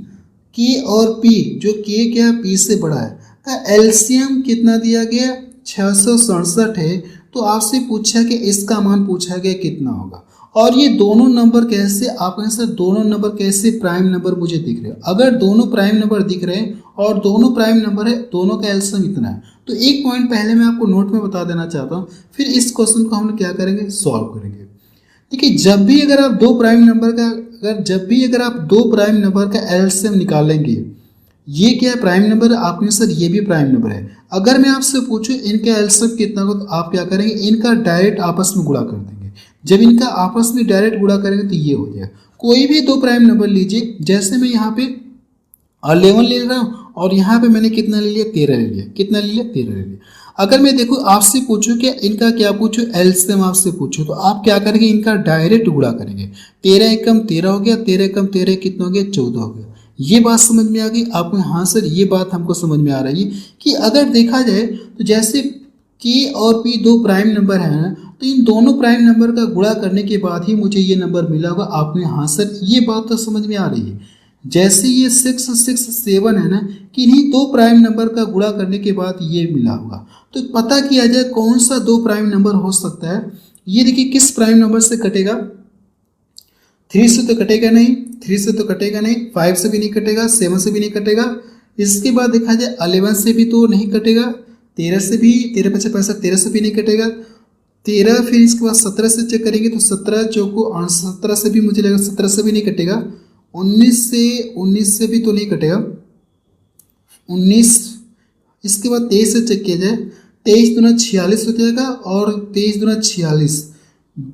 जो के क्या पी से बड़ा है का एलसीएम कितना दिया गया, 667 है। तो आपसे पूछा कि इसका मान पूछा गया कितना होगा। और ये दोनों नंबर कैसे, आप कहें सर दोनों नंबर कैसे प्राइम नंबर मुझे दिख रहे हैं। अगर दोनों प्राइम नंबर दिख रहे हैं और दोनों प्राइम नंबर है, दोनों का एलसीएम इतना है, तो एक पॉइंट पहले मैं आपको नोट में बता देना चाहता हूँ, फिर इस क्वेश्चन को हम क्या करेंगे, सॉल्व करेंगे। देखिए जब भी अगर आप दो प्राइम नंबर का एलसीएम निकालेंगे, ये क्या प्राइम नंबर है, आपने सर ये भी प्राइम नंबर है। अगर मैं आपसे पूछूं इनका एलसीएम कितना हो, तो आप क्या करेंगे, इनका डायरेक्ट आपस में गुणा कर देंगे। जब इनका आपस में डायरेक्ट गुणा करेंगे तो ये हो जाएगा। कोई भी 2 प्राइम नंबर लीजिए, जैसे मैं यहाँ पे 11 ले रहा हूँ और यहाँ पे मैंने कितना ले लिया, 13 ले लिया। कितना ले लिया, 13 ले लिया। अगर मैं देखूँ आपसे पूछूं कि इनका क्या पूछूं, एलसीएम आपसे पूछूं, तो आप क्या करेंगे, इनका डायरेक्ट गुणा करेंगे। 13 एकम 13 हो गया, 13 एकम 13 कितना हो गया, 14 हो गया। ये बात समझ में आ गई आपको। हाँ सर ये बात हमको समझ में आ रही है कि अगर देखा जाए तो जैसे के और पी 2 प्राइम नंबर है ना, तो इन दोनों प्राइम नंबर का गुणा करने के बाद ही मुझे ये नंबर मिला होगा। आपने हाँ सर ये बात तो समझ में आ रही है। जैसे ये 667 है ना, कि इन्हीं 2 प्राइम नंबर का गुणा करने के बाद ये मिला होगा। तो पता किया जाए कौन सा 2 प्राइम नंबर हो सकता है। ये देखिए किस प्राइम नंबर से कटेगा, 3 से तो कटेगा नहीं, 3 से तो कटेगा नहीं, 5 से भी नहीं कटेगा, 7 से भी नहीं कटेगा। इसके बाद देखा जाए 11 से भी तो नहीं कटेगा, 13 से भी, 13 × 5 = 13 से भी नहीं कटेगा, 13, फिर इसके बाद 17 से चेक करेंगे तो 17 चौको 17 से भी मुझे लगेगा 17 से भी नहीं कटेगा, 19 से भी तो नहीं कटेगा, 19, इसके बाद 23 से चेक किया जाए, 23 दूना 46 हो जाएगा और 23 दूना 46,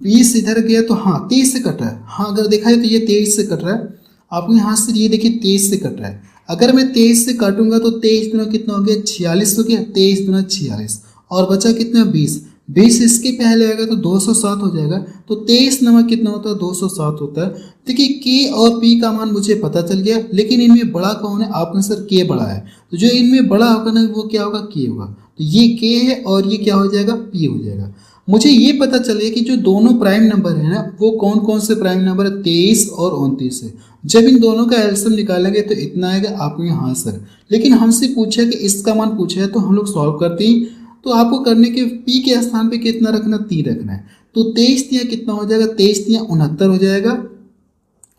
20 इधर गया तो हाँ 23 से कट रहा है। हाँ अगर देखा जाए तो ये 23 से कट रहा है। आपको यहाँ से ये देखिए 23 से कट रहा है। अगर मैं 23 से काटूंगा तो 23 दूना कितना हो गया, 46 हो गया, 23 दूना 46 और बचा कितना 20, 20 इसके पहले आएगा तो 207 हो जाएगा। तो 23 नंबर कितना होता है, 207 होता है। देखिए के और पी का मान मुझे पता चल गया, लेकिन इनमें बड़ा कौन है, आपने सर के बड़ा है, तो जो इनमें बड़ा होगा ना वो क्या होगा, के होगा। तो ये के है और ये क्या हो जाएगा, पी हो जाएगा। मुझे ये पता चले कि जो दोनों प्राइम नंबर है ना वो कौन कौन से प्राइम नंबर है, 23 और 29 है। जब इन दोनों का एलसीएम निकालेंगे तो इतना आएगा। आपने हाँ सर, लेकिन हमसे पूछा कि इसका मान पूछा है तो हम लोग सॉल्व करते हैं। तो आपको करने के पी के स्थान पे कितना रखना, 3 रखना है। तो 23 तिया कितना हो जाएगा, 23 तिया 69 हो जाएगा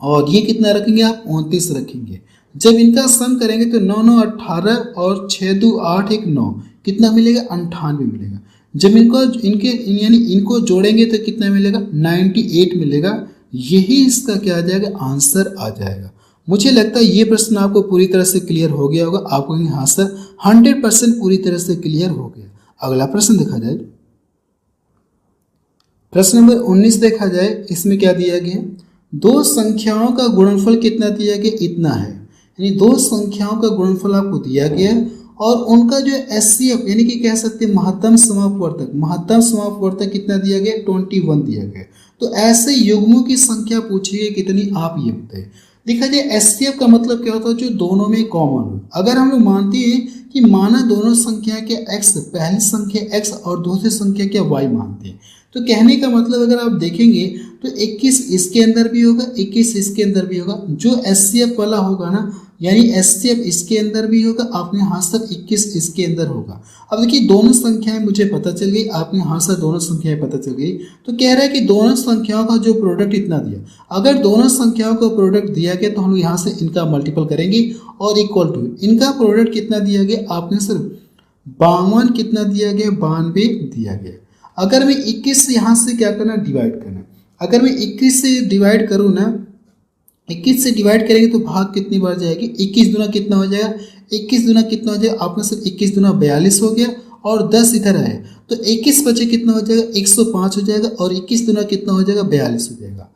और ये कितना रखेंगे आप, 29 रखेंगे। जब इनका सम करेंगे तो 9 9 18 और 6 2 8 1 9 कितना मिलेगा, 98 मिलेगा। जब इनको जोड़ेंगे तो कितना मिलेगा, 98 मिलेगा। यही इसका क्या आ जाएगा, आंसर आ जाएगा। मुझे लगता है ये प्रश्न आपको पूरी तरह से क्लियर हो गया होगा। आपको हाँ सर 100% पूरी तरह से क्लियर हो गया। अगला प्रश्न देखा जाए, प्रश्न नंबर 19 देखा जाए, इसमें क्या दिया गया, दो संख्याओं का गुणनफल कितना दिया गया, इतना है। यानी दो संख्याओं का गुणनफल आपको दिया गया और उनका जो एचसीएफ यानी कि कह सकते हैं महत्तम समापवर्तक कितना दिया गया, 21 दिया गया। तो ऐसे युग्मों की संख्या पूछी है कितनी, आप ये बताइए। देखा जाए एचसीएफ का मतलब क्या होता है, जो दोनों में कॉमन हो। अगर हम लोग मानते हैं कि माना दोनों संख्या के x, पहली संख्या x और दूसरी संख्या के y मानते हैं, तो कहने का मतलब अगर आप देखेंगे तो 21 इसके अंदर भी होगा, 21 इसके अंदर भी होगा। जो एचसीएफ वाला होगा ना, यानी एचसीएफ इसके अंदर भी होगा, आपने हाँ सर 21 इसके अंदर होगा। अब देखिए दोनों संख्याएं मुझे पता चल गई, आपने हाँ सर दोनों संख्याएं पता चल गई। तो कह रहा है कि दोनों संख्याओं का जो प्रोडक्ट इतना दिया, अगर दोनों संख्याओं का प्रोडक्ट दिया गया तो हम यहाँ से इनका मल्टीपल करेंगे और इक्वल टू इनका प्रोडक्ट कितना दिया गया, आपने सर 52 कितना दिया गया, 92 दिया गया। अगर मैं 21 से यहाँ से क्या करना, डिवाइड करना। अगर मैं 21 से डिवाइड करूँ ना, 21 से डिवाइड करेंगे तो भाग कितनी बार जाएगी, 21 दूना कितना हो जाएगा, 21 दूना कितना हो जाएगा, आपने सर 21 दूना 42 हो गया और 10 इधर है तो 21 बचे कितना हो जाएगा, 105 हो जाएगा और 21 दूना कितना हो जाएगा, 42 हो जाएगा।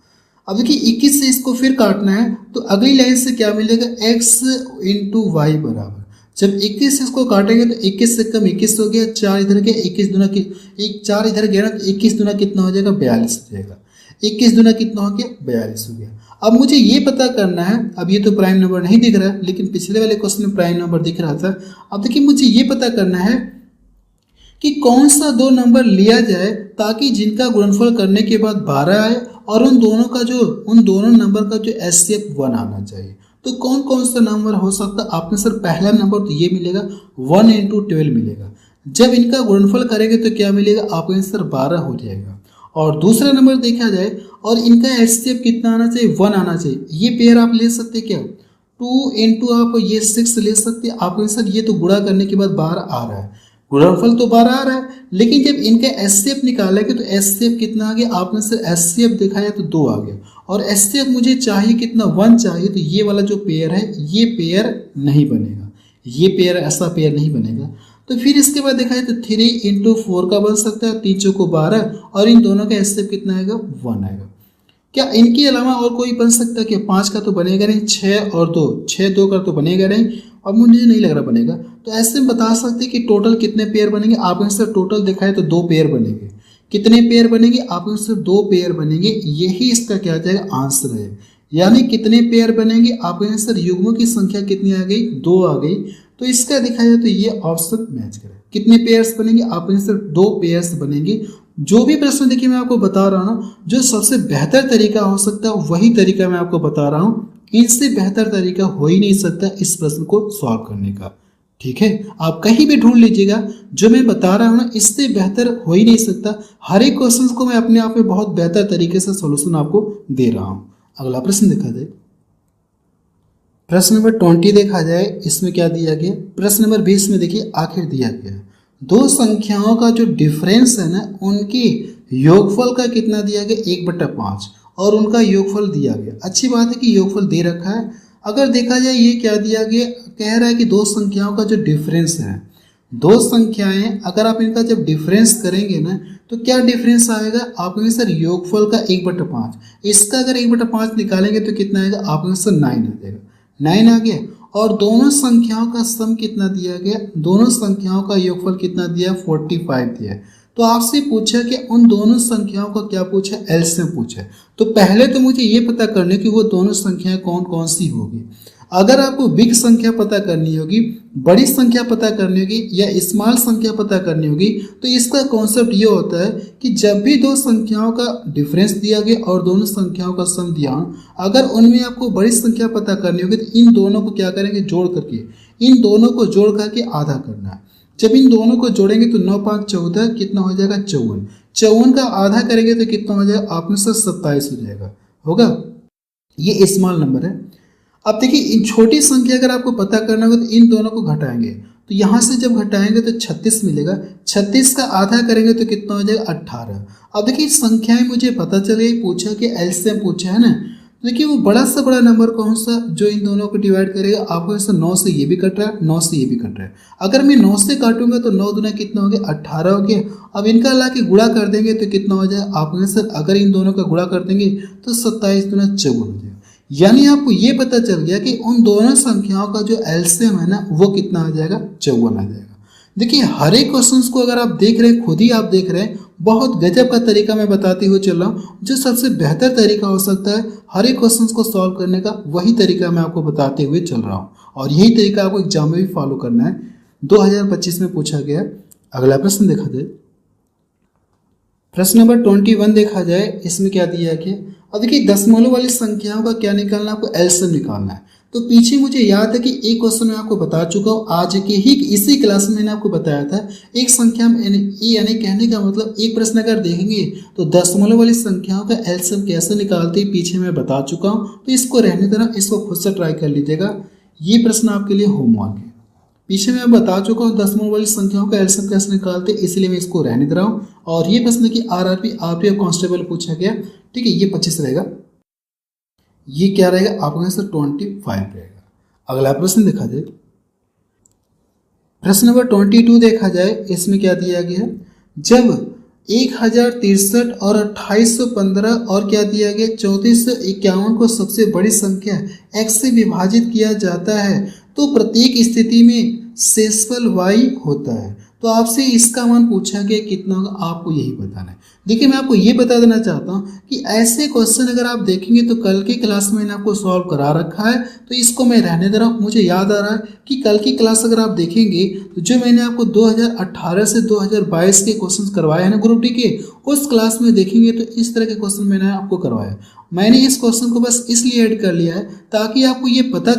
अब देखिए 21 से इसको फिर काटना है तो अगली लाइन से क्या मिलेगा, x इंटू वाई बराबर, जब 21 से इसको काटेंगे तो 21 से कम 21 हो गया, 4 इधर गया, 21 दूना की 4 इधर गया ना, तो 21 दूना कितना हो जाएगा, 42 हो जाएगा। 21 दूना कितना हो गया, 42 हो गया। अब मुझे ये पता करना है, अब ये तो प्राइम नंबर नहीं दिख रहा है लेकिन पिछले वाले क्वेश्चन में प्राइम नंबर दिख रहा था। अब देखिए मुझे ये पता करना है कि कौन सा दो नंबर लिया जाए ताकि जिनका गुणनफल करने के बाद 12 आए और उन दोनों नंबर का जो एचसीएफ 1 आना चाहिए। तो कौन कौन सा नंबर हो सकता है, आपने सर पहला नंबर तो ये मिलेगा 1 इंटू 12 मिलेगा। जब इनका गुणनफल करेंगे तो क्या मिलेगा, आपको सर 12 हो जाएगा। और दूसरा नंबर देखा जाए और इनका एचसीएफ कितना आना चाहिए, 1 आना चाहिए। ये पेयर आप ले सकते क्या, 2 इंटू आप ये 6 ले सकते। आपको सर ये तो गुणा करने के बाद 12 आ रहा है, गुणनफल तो 12 आ रहा है, लेकिन जब इनका एचसीएफ निकालेंगे तो एचसीएफ कितना आ गया, आपने सर एचसीएफ दिखाया तो 2 आ गया और एचसीएफ मुझे चाहिए कितना, 1 चाहिए। तो ये वाला जो पेयर है ये पेयर नहीं बनेगा, ये पेयर ऐसा पेयर नहीं बनेगा। तो फिर इसके बाद देखा जाए तो 3 इंटू 4 का बन सकता है, 3 चौको 12 और इन दोनों का एचसीएफ कितना आएगा, 1 आएगा। क्या इनके अलावा और कोई बन सकता है कि 5 का तो बनेगा नहीं, 6 और 2, 6 2 का तो बनेगा नहीं और मुझे नहीं लग रहा बनेगा। तो ऐसे में बता सकते हैं कि टोटल कितने पेयर बनेंगे, आपने सर टोटल दिखाए तो 2 पेयर बनेंगे। कितने पेयर बनेंगे, आपने सर 2 पेयर बनेंगे, यही इसका क्या जाएगा आंसर है। यानी कितने पेयर बनेंगे, आपने सर युग्मों की संख्या कितनी आ गई, 2 आ गई। तो इसका देखा जाए तो ये ऑप्शन मैच करे। कितने पेयर्स बनेंगे, आपने सर 2 पेयर्स बनेंगे। जो भी प्रश्न देखिए मैं आपको बता रहा हूँ ना, जो सबसे बेहतर तरीका हो सकता है वही तरीका मैं आपको बता रहा हूँ, इससे बेहतर तरीका हो ही नहीं सकता इस प्रश्न को सॉल्व करने का। ठीक है, आप कहीं भी ढूंढ लीजिएगा, जो मैं बता रहा हूँ ना इससे बेहतर हो ही नहीं सकता। हर एक क्वेश्चन को मैं अपने आप में बहुत बेहतर तरीके से सॉल्यूशन आपको दे रहा हूँ। अगला प्रश्न देखा जाए, प्रश्न नंबर 20 देखा जाए, इसमें क्या दिया गया, प्रश्न नंबर 20 में देखिए आखिर दिया गया दो संख्याओं का जो डिफरेंस है ना, उनके योगफल का कितना दिया गया, 1/5 और उनका योगफल दिया गया। अच्छी बात है कि योगफल दे रखा है। अगर देखा जाए ये क्या दिया गया, कह रहा है कि दो संख्याओं का जो डिफरेंस है, दो संख्याएं अगर आप इनका जब डिफरेंस करेंगे ना तो क्या डिफरेंस आएगा, आपके सर योगफल का 1/5। इसका अगर 1/5 निकालेंगे तो कितना आएगा, आपके सर 9 आ जाएगा, 9 आ गया। और दोनों संख्याओं का सम कितना दिया गया, दोनों संख्याओं का योगफल कितना दिया, 45 दिया। तो आपसे पूछा कि उन दोनों संख्याओं का क्या पूछा, एलसीएम पूछा। तो पहले तो मुझे ये पता करने कि वो दोनों संख्याएं कौन कौन सी होगी। अगर आपको बिग संख्या पता करनी होगी, बड़ी संख्या पता करनी होगी या स्मॉल संख्या पता करनी होगी, तो इसका कॉन्सेप्ट ये होता है कि जब भी दो संख्याओं का डिफरेंस दिया गया और दोनों संख्याओं का सम दिया, अगर उनमें आपको बड़ी संख्या पता करनी होगी तो इन दोनों को क्या करेंगे, जोड़ करके, इन दोनों को जोड़ करके आधा करना है। जब इन दोनों को जोड़ेंगे तो 9 5 14 कितना हो जाएगा, 54। 54 का आधा करेंगे तो कितना हो जाएगा, आपने सर 27 हो जाएगा, होगा। ये स्मॉल नंबर है। अब देखिए इन छोटी संख्या अगर आपको पता करना होगा तो इन दोनों को घटाएंगे, तो यहाँ से जब घटाएंगे तो 36 मिलेगा। 36 का आधा करेंगे तो कितना हो जाएगा, 18। अब देखिए संख्याएं मुझे पता चल गई, पूछा कि एलसीएम पूछा है ना, देखिए वो बड़ा से बड़ा नंबर कौन सा जो इन दोनों को डिवाइड करेगा, आपको ऐसा 9 से ये भी कट रहा है, 9 से ये भी कट रहा है। अगर मैं 9 से काटूंगा तो 9 दूना कितना हो गया, 18 हो गया। अब इनका ला के गुणा कर देंगे तो कितना हो जाए, आपको सर अगर इन दोनों का गुणा कर देंगे तो 27 दूना 54 हो जाएगा। यानी आपको ये पता चल गया कि उन दोनों संख्याओं का जो एलसीएम है ना वो कितना आ जाएगा, 54 आ जाएगा। देखिए हर एक क्वेश्चन को अगर आप देख रहे हैं, खुद ही आप देख रहे हैं, बहुत गजब का तरीका मैं बताते हुए चल रहा हूँ। जो सबसे बेहतर तरीका हो सकता है हर एक क्वेश्चन को सॉल्व करने का, वही तरीका मैं आपको बताते हुए चल रहा हूँ और यही तरीका आपको एग्जाम में भी फॉलो करना है। 2025 में पूछा गया। अगला प्रश्न देखा जाए, प्रश्न नंबर 21 देखा जाए, इसमें क्या दिया है कि अब देखिए दशमलव वाली संख्याओं का क्या निकालना है, आपको एलसीएम निकालना है। तो पीछे मुझे याद है कि एक क्वेश्चन मैं आपको बता चुका हूँ, आज के ही इसी क्लास में मैंने आपको बताया था। एक संख्या में यानी कहने का मतलब एक प्रश्न अगर देखेंगे तो दशमलव वाली संख्याओं का एलसीएम कैसे निकालते हैं पीछे मैं बता चुका हूँ। तो इसको रहने देना, इसको खुद से ट्राई कर लीजिएगा। ये प्रश्न आपके लिए होमवर्क है। पीछे मैं बता चुका हूँ दशमलव वाली संख्याओं का एलसीएम कैसे निकालते, इसलिए मैं इसको रहने दे रहा हूँ। और ये प्रश्न की आरआरबी कांस्टेबल पूछा गया, ठीक है। ये 25 रहेगा, ये क्या रहेगा आपका आंसर 25 रहेगा। अगला प्रश्न देखा जाए, प्रश्न नंबर 22 देखा जाए, इसमें क्या दिया गया, जब 1063 और 2815 और क्या दिया गया 3451 को सबसे बड़ी संख्या x से विभाजित किया जाता है तो प्रत्येक स्थिति में शेषफल y होता है। तो आपसे इसका मान पूछा गया कितना होगा, आपको यही बताना है। देखिए मैं आपको ये बता देना चाहता हूँ कि ऐसे क्वेश्चन अगर आप देखेंगे तो कल की क्लास में मैंने आपको सॉल्व करा रखा है, तो इसको मैं रहने दे रहा हूँ। मुझे याद आ रहा है कि कल की क्लास अगर आप देखेंगे तो जो मैंने आपको 2018 से 2022 के क्वेश्चन करवाए हैं ना ग्रुप डी के, उस क्लास में देखेंगे तो इस तरह के क्वेश्चन मैंने आपको करवाया। मैंने इस क्वेश्चन को बस इसलिए ऐड कर लिया है ताकि आपको ये पता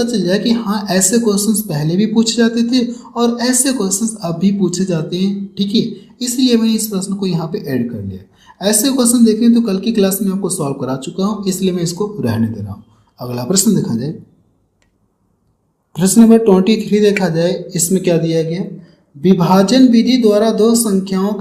चल जाए कि हाँ ऐसे क्वेश्चंस पहले भी पूछे जाते थे और ऐसे क्वेश्चंस अब भी पूछे जाते हैं, ठीक है। इसलिए मैंने इस प्रश्न को यहाँ पे ऐड कर लिया। ऐसे क्वेश्चन देखें तो कल की क्लास में आपको सॉल्व करा चुका हूँ, इसलिए मैं इसको रहने दे रहा हूँ। अगला प्रश्न देखा जाए, प्रश्न नंबर 23 देखा जाए, इसमें क्या दिया गया, विभाजन विधि द्वारा दो संख्याओं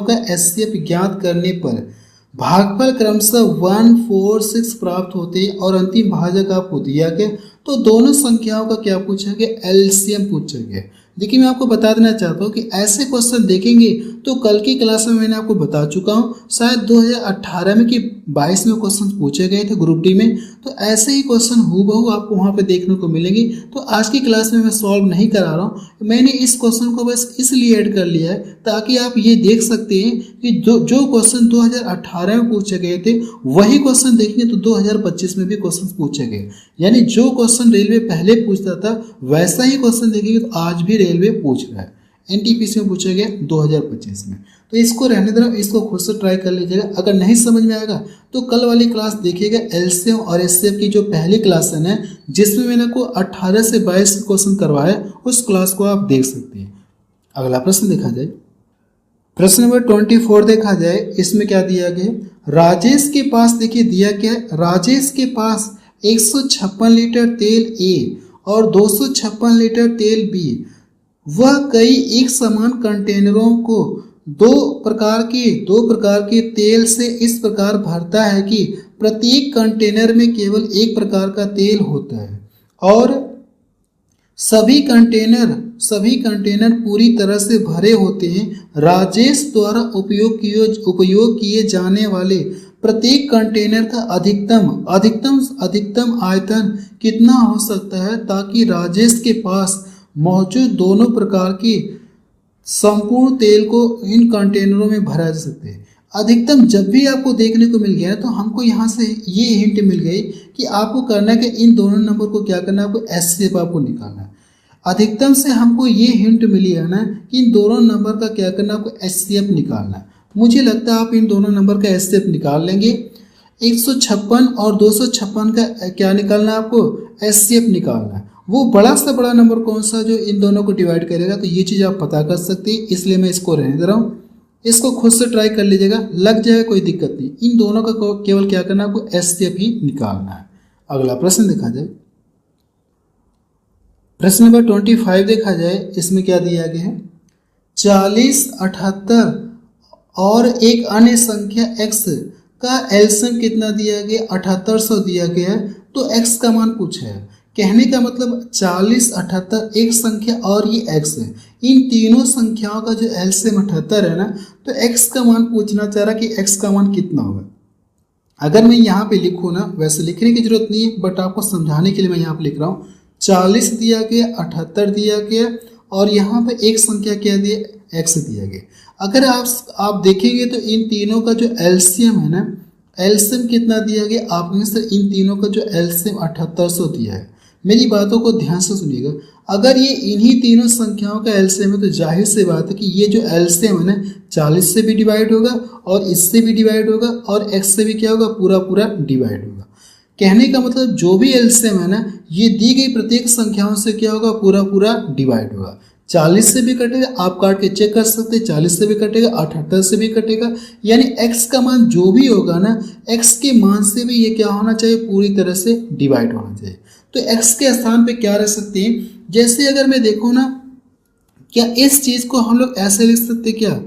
का एचसीएफ ज्ञात करने पर भागफल क्रमशः 1, 4, 6 प्राप्त होते हैं और अंतिम भाजक आपको दिया गया। तो दोनों संख्याओं का क्या पूछा गया, एलसीएम पूछा गया। देखिए मैं आपको बता देना चाहता हूँ कि ऐसे क्वेश्चन देखेंगे तो कल की क्लास में मैंने आपको बता चुका हूँ, शायद 2018 में कि 22 में क्वेश्चन पूछे गए थे ग्रुप डी में, तो ऐसे ही क्वेश्चन हूबहू आपको वहाँ पे देखने को मिलेंगे। तो आज की क्लास में मैं सॉल्व नहीं करा रहा हूँ, मैंने इस क्वेश्चन को बस इसलिए ऐड कर लिया है ताकि आप ये देख सकते हैं कि जो क्वेश्चन 2018 में पूछे गए थे वही क्वेश्चन देखेंगे तो 2025 में भी क्वेश्चन पूछे गए। यानी जो क्वेश्चन रेलवे पहले पूछता था वैसा ही क्वेश्चन देखेंगे तो आज भी रेलवे पूछ रहा है। एनटीपीसी में पूछा गया 2025 में। तो इसको रहने देना, इसको खुद से ट्राई कर लीजिएगा। अगर नहीं समझ में आएगा तो कल वाली क्लास देखिएगा, एलसीएम और एचसीएफ की जो पहली क्लास है जिसमें मैंने आपको 18 से 22 क्वेश्चन करवाया, उस क्लास को आप देख सकते हैं। अगला प्रश्न देखा जाए, प्रश्न नंबर 24 देखा जाए, इसमें क्या दिया गया, राजेश के पास देखिए दिया क्या है, राजेश के पास 156 लीटर तेल ए और 256 लीटर तेल बी, वह कई एक समान कंटेनरों को दो प्रकार के तेल से इस प्रकार भरता है कि प्रत्येक कंटेनर में केवल एक प्रकार का तेल होता है और सभी कंटेनर पूरी तरह से भरे होते हैं। राजेश द्वारा उपयोग किए जाने वाले प्रत्येक कंटेनर का अधिकतम आयतन कितना हो सकता है ताकि राजेश के पास मौजूद दोनों प्रकार के संपूर्ण तेल को इन कंटेनरों में भरा जा सकते हैं। अधिकतम जब भी आपको देखने को मिल गया तो हमको यहाँ से ये हिंट मिल गई कि आपको करना है कि इन दोनों नंबर को क्या करना है, आपको एचसीएफ आपको निकालना है। अधिकतम से हमको ये हिंट मिली है ना कि इन दोनों नंबर का क्या करना है, आपको एचसीएफ निकालना है। मुझे लगता है आप इन दोनों नंबर का एचसीएफ निकाल लेंगे। 156 और 256 का क्या निकालना है, आपको एचसीएफ निकालना है। वो बड़ा से बड़ा नंबर कौन सा जो इन दोनों को डिवाइड करेगा, तो ये चीज़ आप पता कर सकते हैं, इसलिए मैं इसको रहने दे रहा हूँ। इसको खुद से ट्राई कर लीजिएगा, लग जाएगा कोई दिक्कत नहीं। इन दोनों का केवल क्या करना है, आपको एचसीएफ ही निकालना है। अगला प्रश्न देखा जाए, प्रश्न नंबर 25 देखा जाए, इसमें क्या दिया गया है, 40, 78 और एक अन्य संख्या x का एलसीएम कितना दिया गया, 7800 दिया गया है, तो x का मान पूछा है। कहने का मतलब 40, 78 एक संख्या और ये x है, इन तीनों संख्याओं का जो एलसीएम 78 है ना, तो x का मान पूछना चाह रहा कि x का मान कितना होगा। अगर मैं यहाँ पे लिखूँ ना, वैसे लिखने की जरूरत नहीं है, बट आपको समझाने के लिए मैं यहाँ पे लिख रहा हूँ। 40 दिया गया, 78 दिया गया, और यहाँ पे एक संख्या क्या दिया, x दिया गया। अगर आप देखेंगे तो इन तीनों का जो एलसीएम है ना, एलसीएम कितना दिया गया आपने सर, इन तीनों का जो एलसीएम 7800 दिया है। मेरी बातों को ध्यान से सुनिएगा, अगर ये इन्हीं तीनों संख्याओं का एलसीएम है तो जाहिर सी बात है कि ये जो एलसीएम है ना 40 से भी डिवाइड होगा और इससे भी डिवाइड होगा और x से भी क्या होगा, पूरा पूरा डिवाइड होगा। कहने का मतलब जो भी एलसीएम है ना, ये दी गई प्रत्येक संख्याओं से क्या होगा, पूरा पूरा डिवाइड होगा। 40 से भी कटेगा, आप काट के चेक कर सकते हैं, 40 से भी कटेगा, 78 से भी कटेगा, यानी x का मान जो भी होगा ना, x के मान से भी ये क्या होना चाहिए, पूरी तरह से डिवाइड होना चाहिए। तो x के स्थान पे क्या रह सकते हैं, जैसे अगर मैं देखूँ ना, क्या इस चीज़ को हम लोग ऐसे लिख सकते क्या,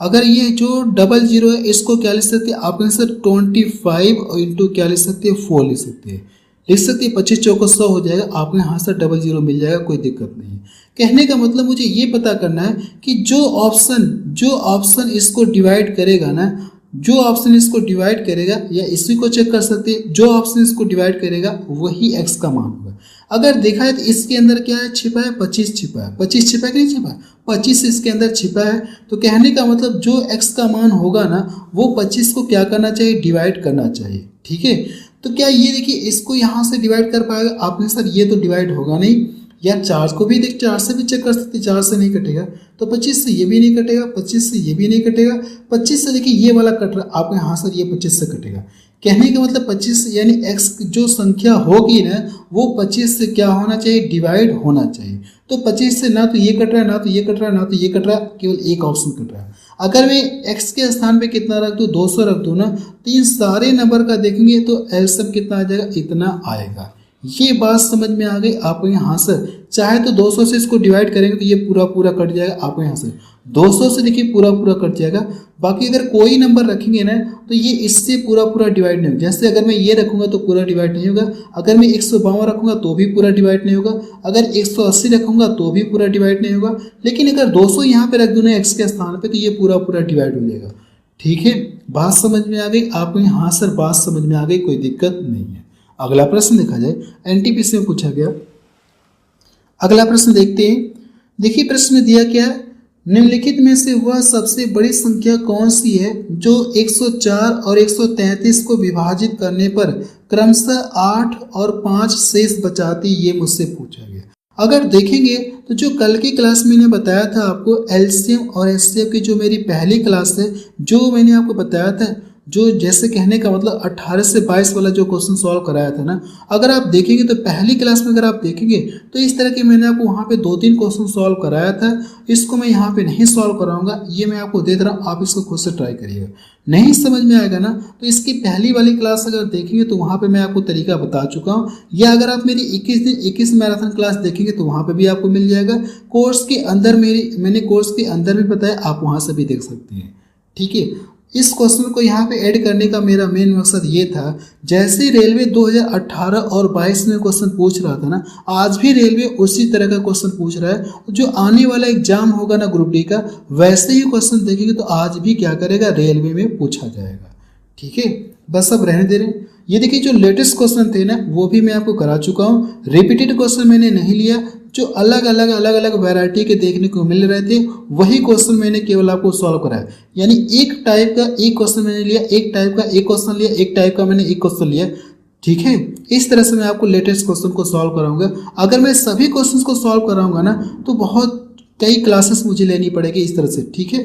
अगर ये जो 00 है इसको क्या लिख सकते हैं, आप सर 25 इंटू क्या लिख सकते हैं, 4 लिख सकते हैं, 25 चौको 100 हो जाएगा, आपने यहाँ से 00 मिल जाएगा, कोई दिक्कत नहीं है। कहने का मतलब मुझे ये पता करना है कि जो ऑप्शन इसको डिवाइड करेगा ना, जो ऑप्शन इसको डिवाइड करेगा, या इसी को चेक कर सकते हैं, जो ऑप्शन इसको डिवाइड करेगा वही x का मान होगा। अगर देखा है तो इसके अंदर क्या है, छिपा है 25 छिपा है, 25 छिपा है कि नहीं छिपा है, 25 इसके अंदर छिपा है। तो कहने का मतलब जो x का मान होगा ना, वो 25 को क्या करना चाहिए, डिवाइड करना चाहिए। ठीक है, तो क्या ये देखिए इसको यहाँ से डिवाइड कर पाएगा आपने सर, ये तो डिवाइड होगा नहीं, या 4 को भी 4 से भी चेक कर सकते, 4 से नहीं कटेगा, तो 25 से ये भी नहीं कटेगा, 25 से ये भी नहीं कटेगा, 25 से देखिए ये वाला कट रहा, आपके यहाँ सर ये 25 से कटेगा। कहने का मतलब 25 यानी x जो संख्या होगी ना, वो 25 से क्या होना चाहिए, डिवाइड होना चाहिए। तो 25 से ना तो ये कट रहा है, ना तो ये कट रहा है, ना तो ये कट रहा है, केवल एक ऑप्शन कट रहा है। अगर मैं x के स्थान पे कितना रख दूँ, 200 रख दूँ ना, तो इन सारे नंबर का देखेंगे तो एलसीएम कितना आ जाएगा, इतना आएगा। ये बात समझ में आ गई आपको यहाँ से, चाहे तो 200 से इसको डिवाइड करेंगे तो ये पूरा पूरा कट जाएगा, आपको यहाँ से 200 से देखिए पूरा पूरा कट जाएगा। बाकी अगर कोई नंबर रखेंगे ना, तो ये इससे पूरा पूरा डिवाइड नहीं होगा। जैसे अगर मैं ये रखूंगा तो पूरा डिवाइड नहीं होगा, अगर मैं 152 रखूंगा तो भी पूरा डिवाइड नहीं होगा, अगर 180 रखूंगा तो भी पूरा डिवाइड नहीं होगा, लेकिन अगर 200 यहाँ पे रख दूँ ना x के स्थान पे, तो ये पूरा पूरा डिवाइड हो जाएगा। ठीक है, बात समझ में आ गई आपको यहाँ सर, बात समझ में आ गई, कोई दिक्कत नहीं है। अगला प्रश्न देखा जाए, एनटीपीसी में पूछा गया। अगला प्रश्न देखते हैं। देखिए प्रश्न में दिया क्या है, निम्नलिखित में से वह सबसे बड़ी संख्या कौन सी है जो 104 और 133 को विभाजित करने पर क्रमशः 8 और 5 शेष बचाती, ये मुझसे पूछा गया। अगर देखेंगे तो जो कल की क्लास में मैंने बताया था आपको, एलसीएम और एचसीएफ की जो मेरी पहली क्लास है, जो मैंने आपको बताया था, जो जैसे कहने का मतलब 18 से 22 वाला जो क्वेश्चन सॉल्व कराया था ना, अगर आप देखेंगे तो पहली क्लास में अगर आप देखेंगे तो इस तरह के मैंने आपको वहाँ पे 2-3 क्वेश्चन सॉल्व कराया था। इसको मैं यहाँ पे नहीं सॉल्व कराऊंगा, ये मैं आपको दे दे रहा हूँ, आप इसको खुद से ट्राई करिएगा। नहीं समझ में आएगा ना, तो इसकी पहली वाली क्लास अगर देखेंगे तो वहाँ पे मैं आपको तरीका बता चुका हूँ, या अगर आप मेरी 21 मैराथन क्लास देखेंगे तो वहाँ पे भी आपको मिल जाएगा। कोर्स के अंदर मैंने कोर्स के अंदर भी बताया, आप वहाँ से भी देख सकते हैं। ठीक है, इस क्वेश्चन को यहाँ पे ऐड करने का मेरा मेन मकसद ये था, जैसे रेलवे 2018 और 22 में क्वेश्चन पूछ रहा था ना, आज भी रेलवे उसी तरह का क्वेश्चन पूछ रहा है। जो आने वाला एग्जाम होगा ना ग्रुप डी का, वैसे ही क्वेश्चन देखेंगे तो आज भी क्या करेगा, रेलवे में पूछा जाएगा। ठीक है, बस अब रहने दे रहे हैं। ये देखिए जो लेटेस्ट क्वेश्चन थे ना, वो भी मैं आपको करा चुका हूँ। रिपीटेड क्वेश्चन मैंने नहीं लिया, जो अलग अलग वैरायटी के देखने को मिल रहे थे वही क्वेश्चन मैंने केवल आपको सॉल्व कराया। यानी एक टाइप का एक क्वेश्चन मैंने लिया, एक टाइप का एक क्वेश्चन लिया, एक टाइप का मैंने एक क्वेश्चन लिया। ठीक है, इस तरह से मैं आपको लेटेस्ट क्वेश्चन को सॉल्व कराऊंगा। अगर मैं सभी क्वेश्चन को सॉल्व कराऊंगा ना, तो बहुत कई क्लासेस मुझे लेनी पड़ेगी इस तरह से। ठीक है।